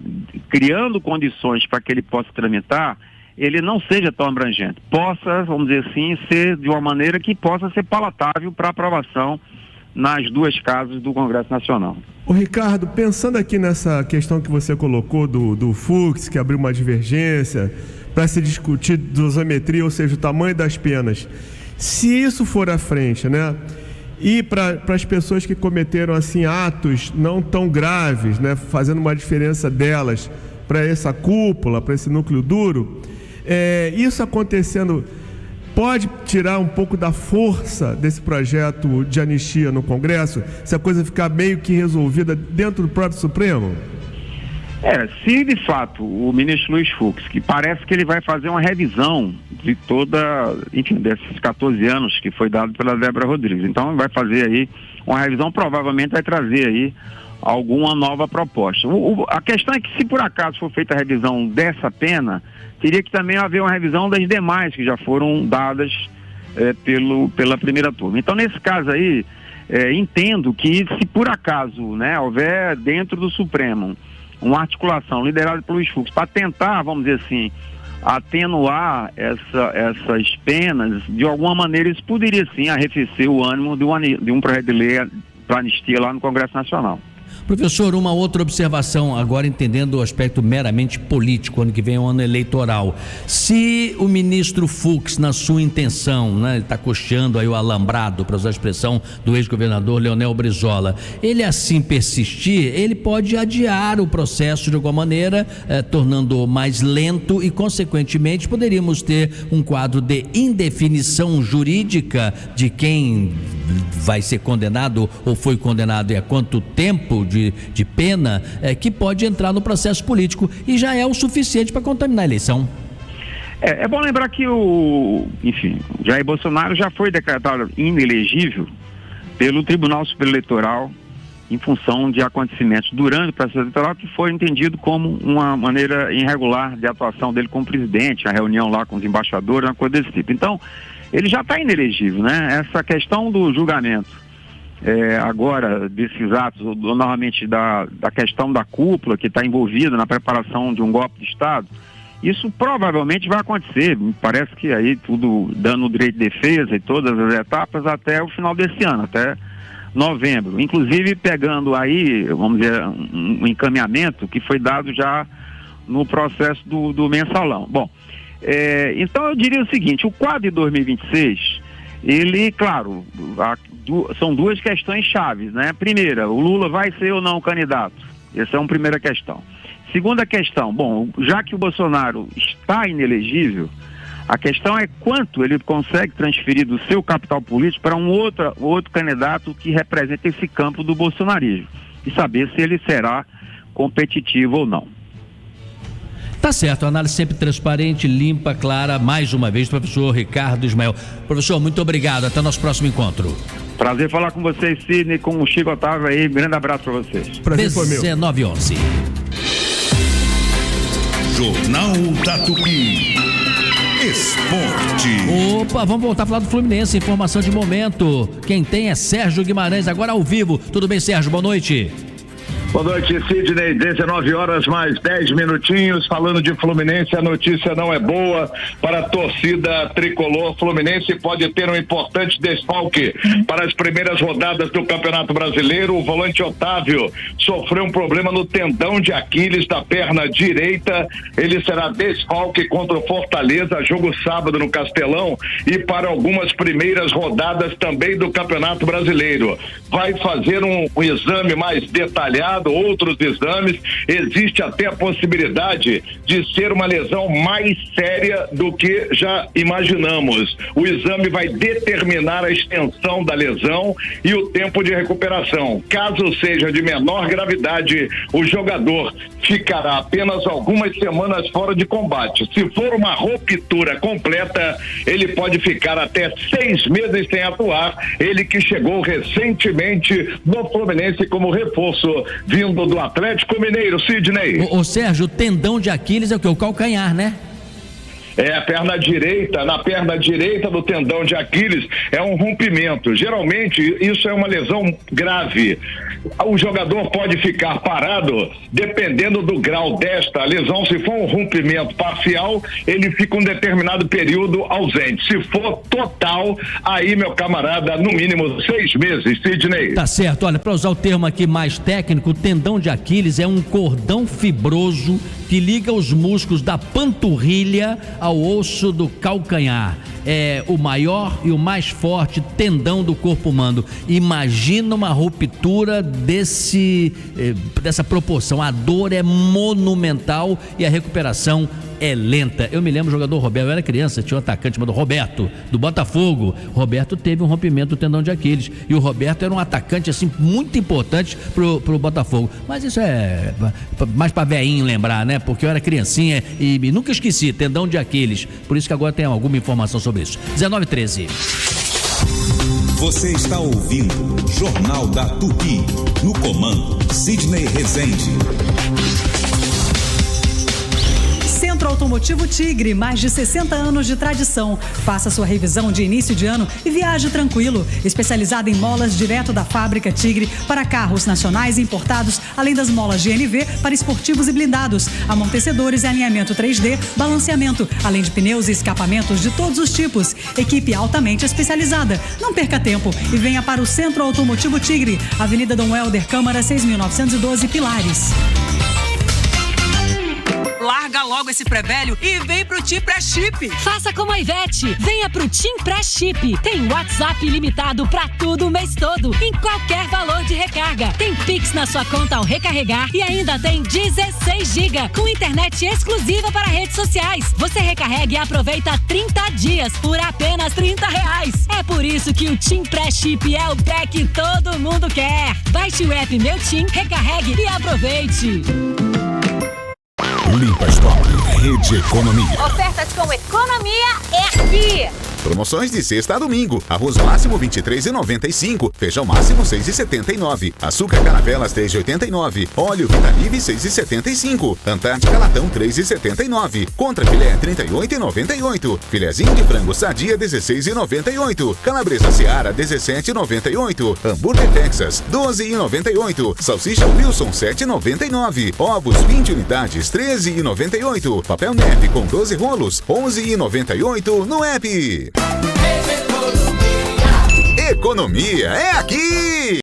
criando condições para que ele possa tramitar, ele não seja tão abrangente, possa, vamos dizer assim, ser de uma maneira que possa ser palatável para aprovação nas duas casas do Congresso Nacional. Ô Ricardo, pensando aqui nessa questão que você colocou do Fux, que abriu uma divergência para se discutir dosimetria, ou seja, o tamanho das penas, se isso for à frente, né, e para as pessoas que cometeram assim atos não tão graves, né, fazendo uma diferença delas para essa cúpula, para esse núcleo duro, isso acontecendo pode tirar um pouco da força desse projeto de anistia no Congresso, se a coisa ficar meio que resolvida dentro do próprio Supremo? Se de fato o ministro Luiz Fux, que parece que ele vai fazer uma revisão de desses 14 anos que foi dado pela Débora Rodrigues, então vai fazer aí uma revisão, provavelmente vai trazer aí alguma nova proposta. A questão é que se por acaso for feita a revisão dessa pena, teria que também haver uma revisão das demais que já foram dadas pela primeira turma. Então, nesse caso aí, entendo que se por acaso, né, houver dentro do Supremo uma articulação liderada pelo Luiz Fux para tentar, vamos dizer assim, atenuar essas penas, de alguma maneira isso poderia sim arrefecer o ânimo de um projeto de lei para anistia lá no Congresso Nacional. Professor, uma outra observação, agora entendendo o aspecto meramente político, ano que vem é um ano eleitoral. Se o ministro Fux, na sua intenção, né, ele está coxeando aí o alambrado, para usar a expressão do ex-governador Leonel Brizola, ele assim persistir, ele pode adiar o processo de alguma maneira, tornando-o mais lento e, consequentemente, poderíamos ter um quadro de indefinição jurídica de quem vai ser condenado ou foi condenado e há quanto tempo de pena, que pode entrar no processo político e já é o suficiente para contaminar a eleição. É bom lembrar que Jair Bolsonaro já foi decretado inelegível pelo Tribunal Superior Eleitoral em função de acontecimentos durante o processo eleitoral que foi entendido como uma maneira irregular de atuação dele como presidente, a reunião lá com os embaixadores, uma coisa desse tipo. Então, ele já está inelegível, né? Essa questão do julgamento agora desses atos, novamente da questão da cúpula que está envolvida na preparação de um golpe de Estado, isso provavelmente vai acontecer, me parece que aí tudo dando o direito de defesa e todas as etapas até o final desse ano, até novembro, inclusive pegando aí, vamos dizer, um encaminhamento que foi dado já no processo do mensalão. Bom, então eu diria o seguinte, o quadro de 2026, ele, claro, são duas questões chaves, né? Primeira, o Lula vai ser ou não candidato? Essa é uma primeira questão. Segunda questão, bom, já que o Bolsonaro está inelegível, a questão é quanto ele consegue transferir do seu capital político para um outro candidato que representa esse campo do bolsonarismo e saber se ele será competitivo ou não. Tá certo, análise sempre transparente, limpa, clara, mais uma vez, professor Ricardo Ismael. Professor, muito obrigado, até o nosso próximo encontro. Prazer falar com vocês, Sidney, com o Chico Otávio aí, grande abraço para vocês. 19h11. Jornal da Tupi. Esporte. Opa, vamos voltar a falar do Fluminense, informação de momento. Quem tem é Sérgio Guimarães, agora ao vivo. Tudo bem, Sérgio? Boa noite. Boa noite, Sidney. 19 horas mais 10 minutinhos. Falando de Fluminense, a notícia não é boa para a torcida tricolor. Fluminense pode ter um importante desfalque para as primeiras rodadas do Campeonato Brasileiro. O volante Otávio sofreu um problema no tendão de Aquiles da perna direita. Ele será desfalque contra o Fortaleza, jogo sábado no Castelão, e para algumas primeiras rodadas também do Campeonato Brasileiro. Vai fazer um exame mais detalhado, outros exames, existe até a possibilidade de ser uma lesão mais séria do que já imaginamos. O exame vai determinar a extensão da lesão e o tempo de recuperação. Caso seja de menor gravidade, o jogador ficará apenas algumas semanas fora de combate. Se for uma ruptura completa, ele pode ficar até 6 meses sem atuar. Ele que chegou recentemente no Fluminense como reforço vindo do Atlético Mineiro. Sidney. Ô Sérgio, o tendão de Aquiles é o que? O calcanhar, né? a perna direita, na perna direita do tendão de Aquiles, é um rompimento. Geralmente, isso é uma lesão grave. O jogador pode ficar parado dependendo do grau desta lesão. Se for um rompimento parcial, ele fica um determinado período ausente. Se for total, aí, meu camarada, no mínimo 6 meses, Sidney. Tá certo. Olha, para usar o termo aqui mais técnico, o tendão de Aquiles é um cordão fibroso que liga os músculos da panturrilha ao osso do calcanhar. É o maior e o mais forte tendão do corpo humano. Imagina uma ruptura dessa proporção. A dor é monumental e a recuperação é lenta. Eu me lembro do jogador Roberto, eu era criança, tinha um atacante chamado Roberto, do Botafogo. Roberto teve um rompimento do tendão de Aquiles e o Roberto era um atacante assim muito importante pro Botafogo. Mas isso é mais pra velhinho lembrar, né? Porque eu era criancinha e nunca esqueci, tendão de Aquiles. Por isso que agora tem alguma informação sobre isso. 19h13. Você está ouvindo Jornal da Tupi. No comando, Sidney Rezende. Centro Automotivo Tigre, mais de 60 anos de tradição. Faça sua revisão de início de ano e viaje tranquilo. Especializada em molas direto da fábrica Tigre para carros nacionais e importados, além das molas GNV para esportivos e blindados, amortecedores e alinhamento 3D, balanceamento, além de pneus e escapamentos de todos os tipos. Equipe altamente especializada. Não perca tempo e venha para o Centro Automotivo Tigre, Avenida Dom Helder, Câmara 6.912, Pilares. Larga logo esse pré-velho e vem pro Tim Pré-Chip. Faça como a Ivete, venha pro Tim Pré-Chip. Tem WhatsApp ilimitado pra tudo o mês todo, em qualquer valor de recarga. Tem Pix na sua conta ao recarregar e ainda tem 16 GB com internet exclusiva para redes sociais. Você recarrega e aproveita 30 dias por apenas R$30. É por isso que o Tim Pré-Chip é o pré que todo mundo quer. Baixe o app Meu Tim, recarregue e aproveite. Limpa Stop, Rede Economia. Ofertas com economia é aqui. Promoções de sexta a domingo. Arroz máximo R$ 23,95. Feijão máximo R$ 6,79. Açúcar Caravelas R$ 3,89. Óleo Vitalive R$ 6,75. Antártica Latão R$ 3,79. Contra filé R$ 38,98. Filezinho de frango Sadia R$ 16,98. Calabresa Seara R$ 17,98. Hambúrguer Texas R$ 12,98. Salsicha Wilson R$ 7,99. Ovos 20 unidades R$ 13,98. Papel neve com 12 rolos R$ 11,98 no app. Economia é aqui!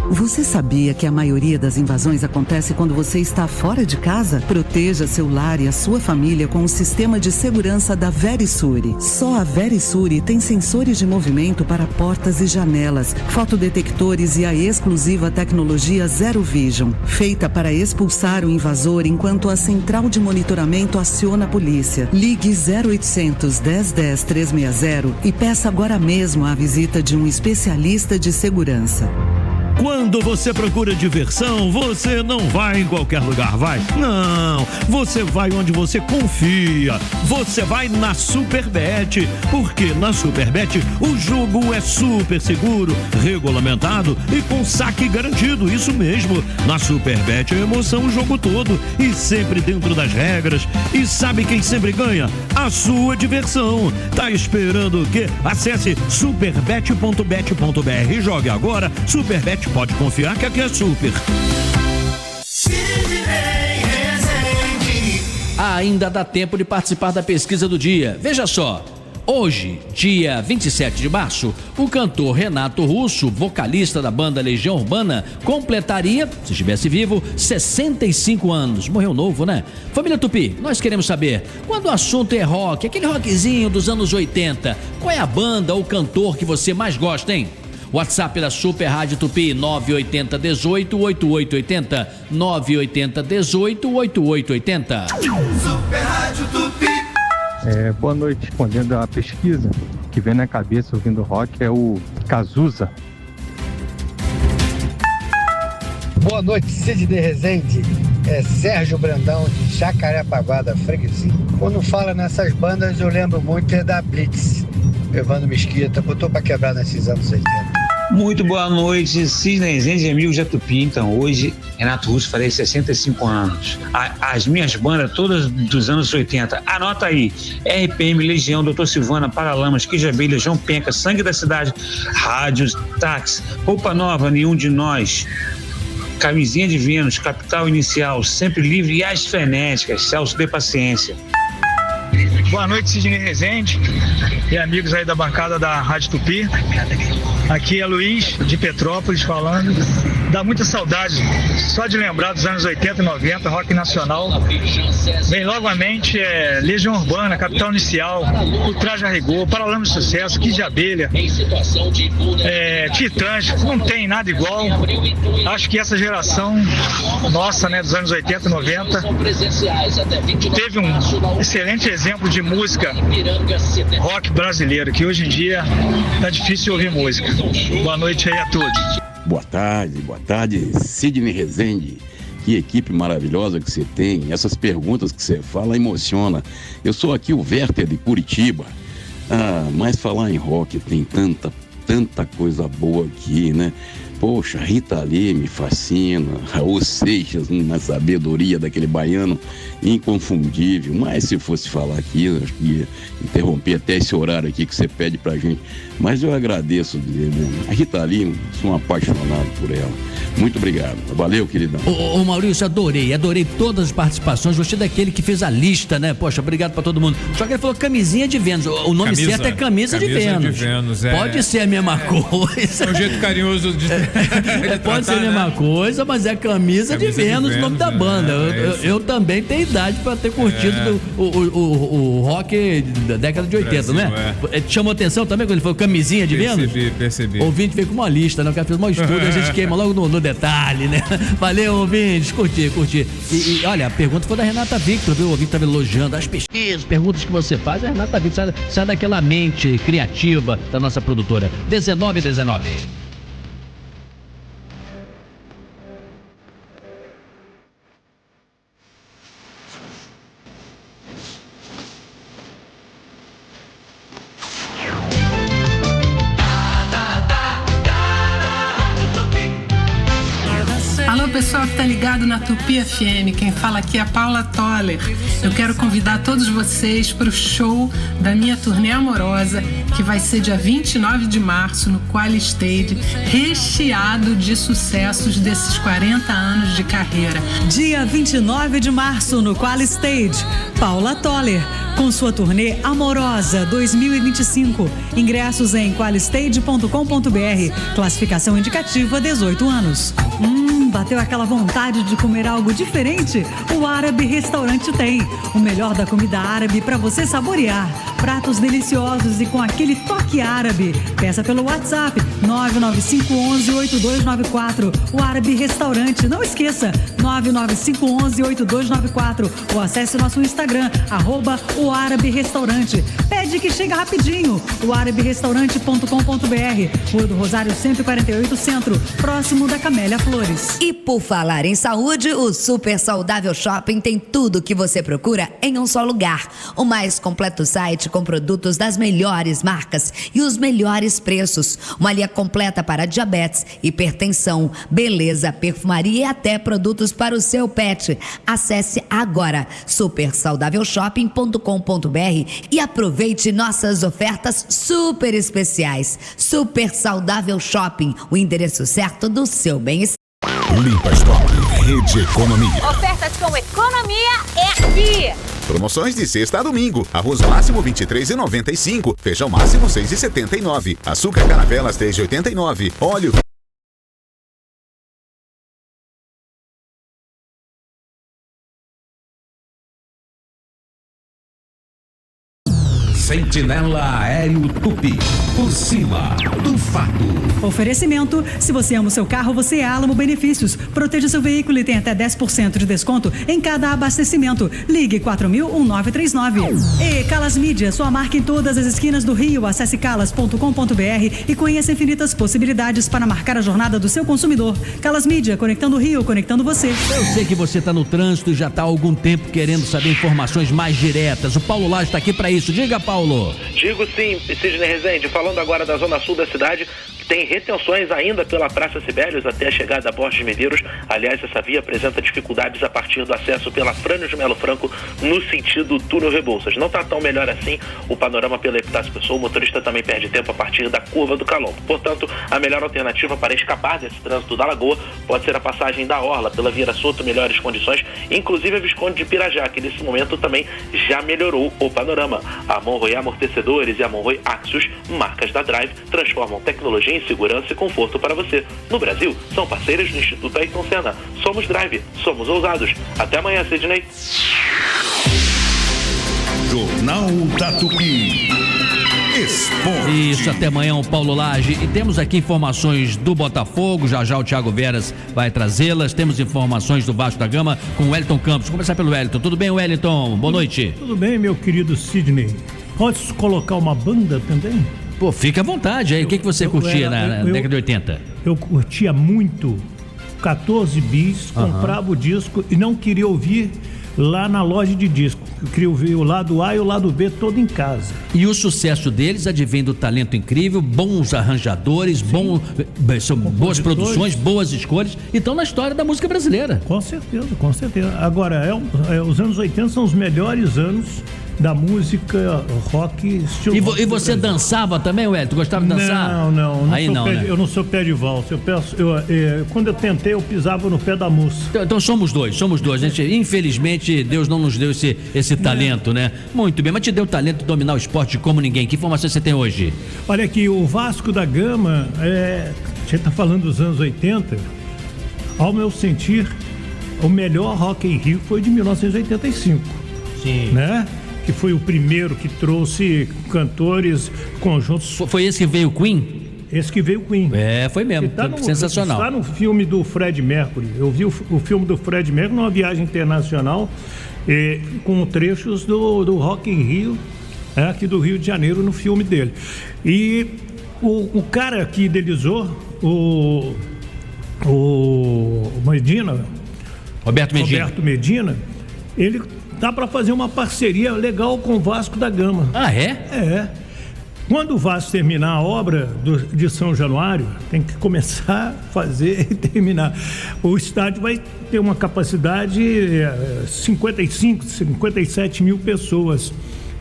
Você sabia que a maioria das invasões acontece quando você está fora de casa? Proteja seu lar e a sua família com o sistema de segurança da Verisure. Só a Verisure tem sensores de movimento para portas e janelas, fotodetectores e a exclusiva tecnologia Zero Vision, feita para expulsar o invasor enquanto a central de monitoramento aciona a polícia. Ligue 0800 1010 360 e peça agora mesmo a visita de um especialista de segurança. Quando você procura diversão, você não vai em qualquer lugar, vai? Não, você vai onde você confia. Você vai na Superbet, porque na Superbet o jogo é super seguro, regulamentado e com saque garantido, isso mesmo. Na Superbet é emoção o jogo todo e sempre dentro das regras. E sabe quem sempre ganha? A sua diversão. Tá esperando o quê? Acesse superbet.bet.br e jogue agora. Superbet, pode confiar que aqui é super. Ainda dá tempo de participar da pesquisa do dia. Veja só, hoje, dia 27 de março, o cantor Renato Russo, vocalista da banda Legião Urbana, completaria, se estivesse vivo, 65 anos. Morreu novo, né? Família Tupi, nós queremos saber, quando o assunto é rock, aquele rockzinho dos anos 80, qual é a banda ou cantor que você mais gosta, hein? WhatsApp da Super Rádio Tupi 980 18 8880 980 18 8880. Super Rádio Tupi. Boa noite. Respondendo à pesquisa, que vem na cabeça ouvindo rock é o Cazuza. Boa noite, Sidney Rezende. É Sérgio Brandão de Jacarepaguá da Freguesia. Quando fala nessas bandas eu lembro muito da Blitz, Evandro Mesquita, botou pra quebrar nesses anos 80. Muito boa noite, Sidney Rezende e amigos da Tupi. Então, hoje, Renato Russo farei 65 anos. As minhas bandas, todas dos anos 80. Anota aí: RPM, Legião, Doutor Silvana, Paralamas, Kid de Abelha, João Penca, Sangue da Cidade, Rádios, Táxi, Roupa Nova, Nenhum de Nós, Camisinha de Vênus, Capital Inicial, Sempre Livre e As Frenéticas. Celso, dê paciência. Boa noite, Sidney Rezende e amigos aí da bancada da Rádio Tupi. Aqui é Luiz, de Petrópolis, falando. Dá muita saudade só de lembrar dos anos 80 e 90, rock nacional. Vem logo à mente Legião Urbana, Capital Inicial, O Traje a Rigor, Paralamas de Sucesso, Kid de Abelha, Titãs, não tem nada igual. Acho que essa geração nossa, né, dos anos 80 e 90, teve um excelente exemplo de música rock brasileiro, que hoje em dia tá difícil ouvir música. Boa noite aí a todos. Boa tarde, Sidney Rezende. Que equipe maravilhosa que você tem. Essas perguntas que você fala emociona. Eu sou aqui o Werther de Curitiba. Mas falar em rock tem tanta coisa boa aqui, né? Poxa, Rita Lee me fascina, Raul Seixas, uma sabedoria daquele baiano inconfundível. Mas se fosse falar aqui, eu acho que ia interromper até esse horário aqui que você pede pra gente. Mas eu agradeço, a Rita Lee, sou um apaixonado por ela. Muito obrigado. Valeu, queridão. Ô Maurício, adorei todas as participações. Gostei daquele que fez a lista, né? Poxa, obrigado pra todo mundo. Só que ele falou camisinha de Vênus. O nome certo é camisa de Vênus. Pode ser a mesma coisa. É um jeito carinhoso de... Pode ser a mesma coisa, mas é camisa de Vênus o nome da banda. Eu também tenho idade pra ter curtido o rock da década de 80, né? Te chamou atenção também quando ele falou camisinha de Vênus? Percebi. O ouvinte veio com uma lista, né? O cara fez um estudo, a gente queima logo no detalhe, né? Valeu, ouvintes, curti. E olha, a pergunta foi da Renata Victor, viu? O ouvinte estava elogiando as pesquisas, perguntas que você faz. A Renata Victor sai daquela mente criativa da nossa produtora. 19. Alô, pessoal que tá ligado na Tupi FM, quem fala aqui é a Paula Toller. Eu quero convidar todos vocês para o show da minha turnê amorosa, que vai ser dia 29 de março no Quali Stage, recheado de sucessos desses 40 anos de carreira. Dia 29 de março no Quali Stage, Paula Toller, com sua turnê Amorosa 2025. Ingressos em qualistage.com.br. Classificação indicativa 18 anos. Bateu aquela vontade de comer algo diferente? O Árabe Restaurante tem. O melhor da comida árabe para você saborear. Pratos deliciosos e com aquele toque árabe. Peça pelo WhatsApp 995118294. O Árabe Restaurante. Não esqueça, 995118294. Ou acesse nosso Instagram, @o Árabe Restaurante. Pede que chega rapidinho. O araberestaurante.com.br. Rua do Rosário 148 Centro, próximo da Camélia Flores. E por falar em saúde, o Super Saudável Shopping tem tudo o que você procura em um só lugar. O mais completo site com produtos das melhores marcas e os melhores preços. Uma linha completa para diabetes, hipertensão, beleza, perfumaria e até produtos para o seu pet. Acesse agora supersaudávelShopping.com.br e aproveite nossas ofertas super especiais. Super Saudável Shopping, o endereço certo do seu bem-estar. Limpa Stop, Rede Economia. Ofertas com economia é aqui. Promoções de sexta a domingo. Arroz máximo 23,95. Feijão máximo 6,79. Açúcar Caravelas 3,89. Óleo Sentinela Aéreo Tupi, por cima do fato. Oferecimento: se você ama o seu carro, você é Alamo Benefícios. Proteja seu veículo e tem até 10% de desconto em cada abastecimento. Ligue 4000-1939. E Calas Mídia, sua marca em todas as esquinas do Rio. Acesse calas.com.br e conheça infinitas possibilidades para marcar a jornada do seu consumidor. Calas Mídia, conectando o Rio, conectando você. Eu sei que você está no trânsito e já está há algum tempo querendo saber informações mais diretas. O Paulo Lage está aqui para isso. Diga, Paulo. Digo sim, Sidney Rezende, falando agora da zona sul da cidade, tem retenções ainda pela Praça Sibelius até a chegada a Borges Medeiros. Aliás, essa via apresenta dificuldades a partir do acesso pela Frânio de Melo Franco no sentido túnel Rebouças. Não está tão melhor assim o panorama pela Epitácio Pessoa. O motorista também perde tempo a partir da curva do Calombo. Portanto, a melhor alternativa para escapar desse trânsito da Lagoa pode ser a passagem da Orla pela Vieira Soto, melhores condições, inclusive a Visconde de Pirajá, que nesse momento também já melhorou o panorama. A Monroe Amortecedores e a Monroe Axios, marcas da Drive, transformam tecnologia em segurança e conforto para você. No Brasil, são parceiras do Instituto Ayrton Senna. Somos Drive, somos ousados. Até amanhã, Sidney. Jornal da Tupi. Esporte. Isso, até amanhã, o Paulo Lage. E temos aqui informações do Botafogo, já o Thiago Veras vai trazê-las. Temos informações do Vasco da Gama com o Wellington Campos. Vamos começar pelo Wellington. Tudo bem, Wellington? Boa noite. Tudo bem, meu querido Sidney. Posso colocar uma banda também? Pô, fica à vontade aí. O que você curtia na década de 80? Eu curtia muito 14 bis, comprava o disco e não queria ouvir lá na loja de disco. Eu queria ouvir o lado A e o lado B todo em casa. E o sucesso deles advém do talento incrível, bons arranjadores, são boas produções, boas escolhas, e estão na história da música brasileira. Com certeza, com certeza. Agora, os anos 80 são os melhores anos da música rock, estilo rock. E você dançava também, Wellington? Gostava de dançar? Não. Aí não, né? Eu não sou pé de valsa. Quando eu tentei, eu pisava no pé da moça. Então somos dois. Gente, infelizmente, Deus não nos deu esse talento, né? Muito bem, mas te deu o talento de dominar o esporte como ninguém. Que informação você tem hoje? Olha aqui, o Vasco da Gama, você está falando dos anos 80, ao meu sentir, o melhor Rock in Rio foi de 1985. Sim. Né? Que foi o primeiro que trouxe cantores, conjuntos. Foi esse que veio o Queen? Esse que veio o Queen. Foi mesmo, sensacional. Está no filme do Fred Mercury. Eu vi o filme do Fred Mercury numa viagem internacional, com trechos do Rock in Rio, aqui do Rio de Janeiro, no filme dele. E o cara que idealizou, o Medina, Roberto Medina, ele dá para fazer uma parceria legal com o Vasco da Gama. Ah, é? É. Quando o Vasco terminar a obra de São Januário, tem que começar a fazer e terminar. O estádio vai ter uma capacidade de 57 mil pessoas.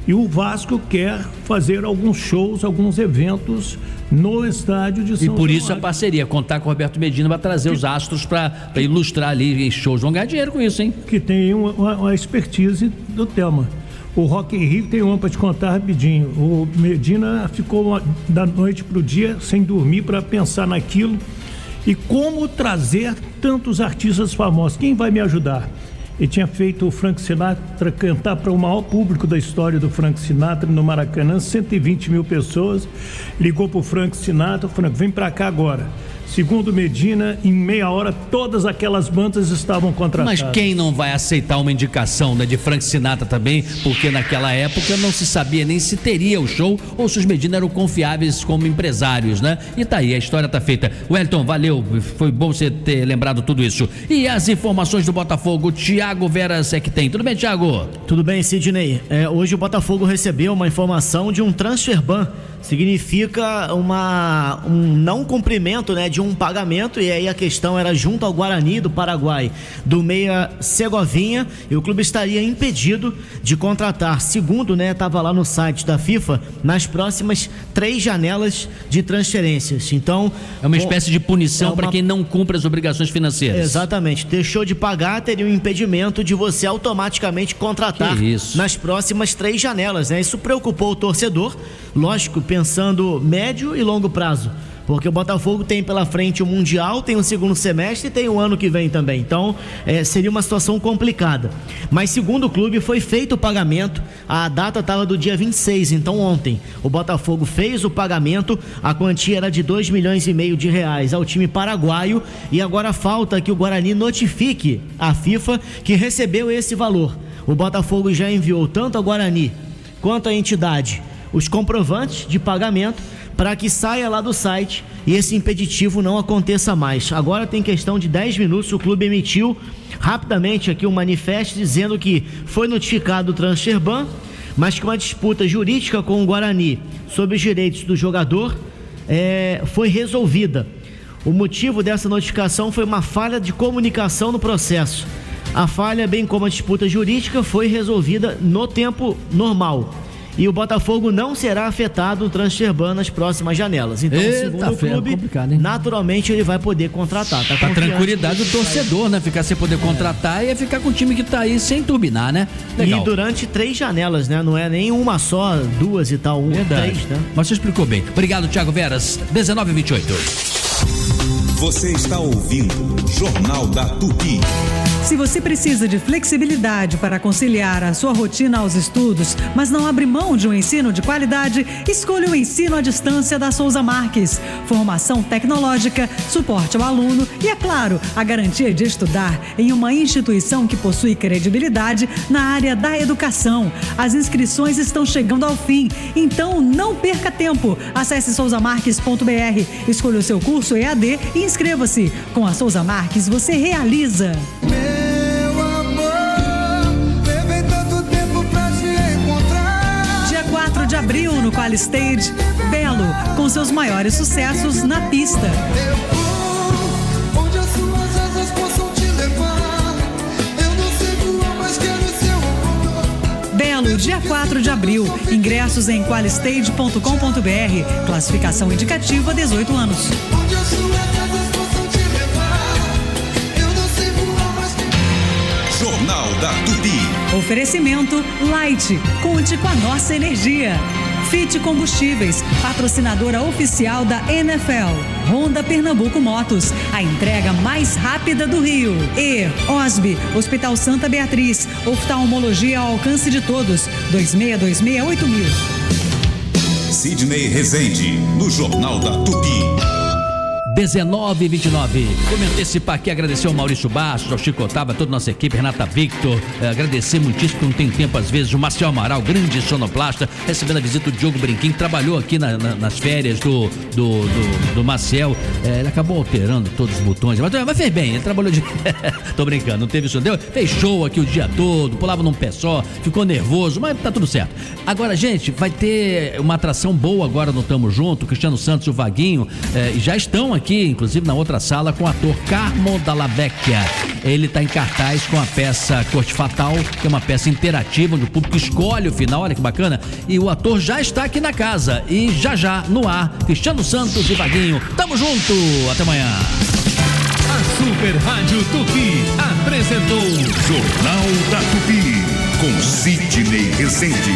E o Vasco quer fazer alguns shows, alguns eventos no estádio de São Januário. E por isso a parceria, contar com o Roberto Medina para trazer os astros para ilustrar ali em shows. Vão ganhar dinheiro com isso, hein? Que tem uma expertise do tema. O Rock in Rio tem uma para te contar rapidinho. O Medina ficou da noite para o dia sem dormir para pensar naquilo e como trazer tantos artistas famosos. Quem vai me ajudar? Ele tinha feito o Frank Sinatra cantar para o maior público da história do Frank Sinatra no Maracanã, 120 mil pessoas. Ligou para o Frank Sinatra, Frank, vem para cá agora. Segundo Medina, em meia hora todas aquelas bandas estavam contratadas. Mas quem não vai aceitar uma indicação, né, de Frank Sinatra também? Porque naquela época não se sabia nem se teria o show ou se os Medina eram confiáveis como empresários, né? E tá aí, a história tá feita. Wellington, valeu, foi bom você ter lembrado tudo isso. E as informações do Botafogo, Thiago Veras é que tem. Tudo bem, Thiago? Tudo bem, Sidney. Hoje o Botafogo recebeu uma informação de um transfer ban. Significa um não cumprimento, né, de um pagamento, e aí a questão era junto ao Guarani do Paraguai, do meia Segovinha, e o clube estaria impedido de contratar, segundo, né, estava lá no site da FIFA, nas próximas 3 janelas de transferências. Então é uma espécie de punição para quem não cumpre as obrigações financeiras. Exatamente, deixou de pagar, teria um impedimento de você automaticamente contratar nas próximas 3 janelas, né? Isso preocupou o torcedor, lógico, pensando médio e longo prazo, porque o Botafogo tem pela frente o Mundial, tem o segundo semestre e tem o ano que vem também. Então seria uma situação complicada, mas segundo o clube foi feito o pagamento. A data estava do dia 26, então ontem o Botafogo fez o pagamento. A quantia era de 2,5 milhões de reais ao time paraguaio, e agora falta que o Guarani notifique a FIFA que recebeu esse valor. O Botafogo já enviou tanto ao Guarani quanto à entidade os comprovantes de pagamento para que saia lá do site e esse impeditivo não aconteça mais. Agora tem questão de 10 minutos, o clube emitiu rapidamente aqui um manifesto dizendo que foi notificado o transfer ban, mas que uma disputa jurídica com o Guarani sobre os direitos do jogador foi resolvida. O motivo dessa notificação foi uma falha de comunicação no processo. A falha, bem como a disputa jurídica, foi resolvida no tempo normal. E o Botafogo não será afetado no transfer ban nas próximas janelas. Então, segundo o clube, naturalmente ele vai poder contratar. Pra tranquilidade do torcedor, né? Ficar sem poder contratar e ficar com o time que tá aí sem turbinar, né? Legal. E durante 3 janelas, né? Não é nem uma só, 2 e tal, 3, né? Mas você explicou bem. Obrigado, Thiago Veras. 19h28. Você está ouvindo Jornal da Tupi. Se você precisa de flexibilidade para conciliar a sua rotina aos estudos, mas não abre mão de um ensino de qualidade, escolha o ensino à distância da Souza Marques. Formação tecnológica, suporte ao aluno e, é claro, a garantia de estudar em uma instituição que possui credibilidade na área da educação. As inscrições estão chegando ao fim, então não perca tempo. Acesse souzamarques.br, escolha o seu curso EAD e inscreva-se. Com a Souza Marques, você realiza. Dia 4 de abril, no Qualistage, Belo, com seus maiores sucessos na pista. Belo, dia 4 de abril. Ingressos em qualistage.com.br. Classificação indicativa 18 anos. Jornal da Tupi. Oferecimento Light. Conte com a nossa energia. Fit Combustíveis, patrocinadora oficial da NFL. Honda Pernambuco Motos, a entrega mais rápida do Rio. E OSB, Hospital Santa Beatriz, oftalmologia ao alcance de todos. 26268000. Sidney Rezende, no Jornal da Tupi. 19h29. Vou me antecipar aqui, agradecer ao Maurício Bastos, ao Chico Otávio, a toda a nossa equipe, Renata Victor, agradecer muitíssimo, porque não tem tempo às vezes, o Marcel Amaral, grande sonoplasta, recebendo a visita do Diogo Brinquim, que trabalhou aqui nas férias do Marcel. Ele acabou alterando todos os botões, mas fez bem, ele trabalhou de... Tô brincando, não teve isso, deu? Fez show aqui o dia todo, pulava num pé só, ficou nervoso, mas tá tudo certo. Agora, gente, vai ter uma atração boa agora no Tamo Junto, o Cristiano Santos e o Vaguinho, e já estão aqui, inclusive na outra sala, com o ator Carmo Dalla Vecchia. Ele está em cartaz com a peça Corte Fatal, que é uma peça interativa, onde o público escolhe o final, olha que bacana, e o ator já está aqui na casa, e já no ar, Cristiano Santos e Vaguinho. Tamo junto, até amanhã. A Super Rádio Tupi apresentou Jornal da Tupi, com Sidney Rezende.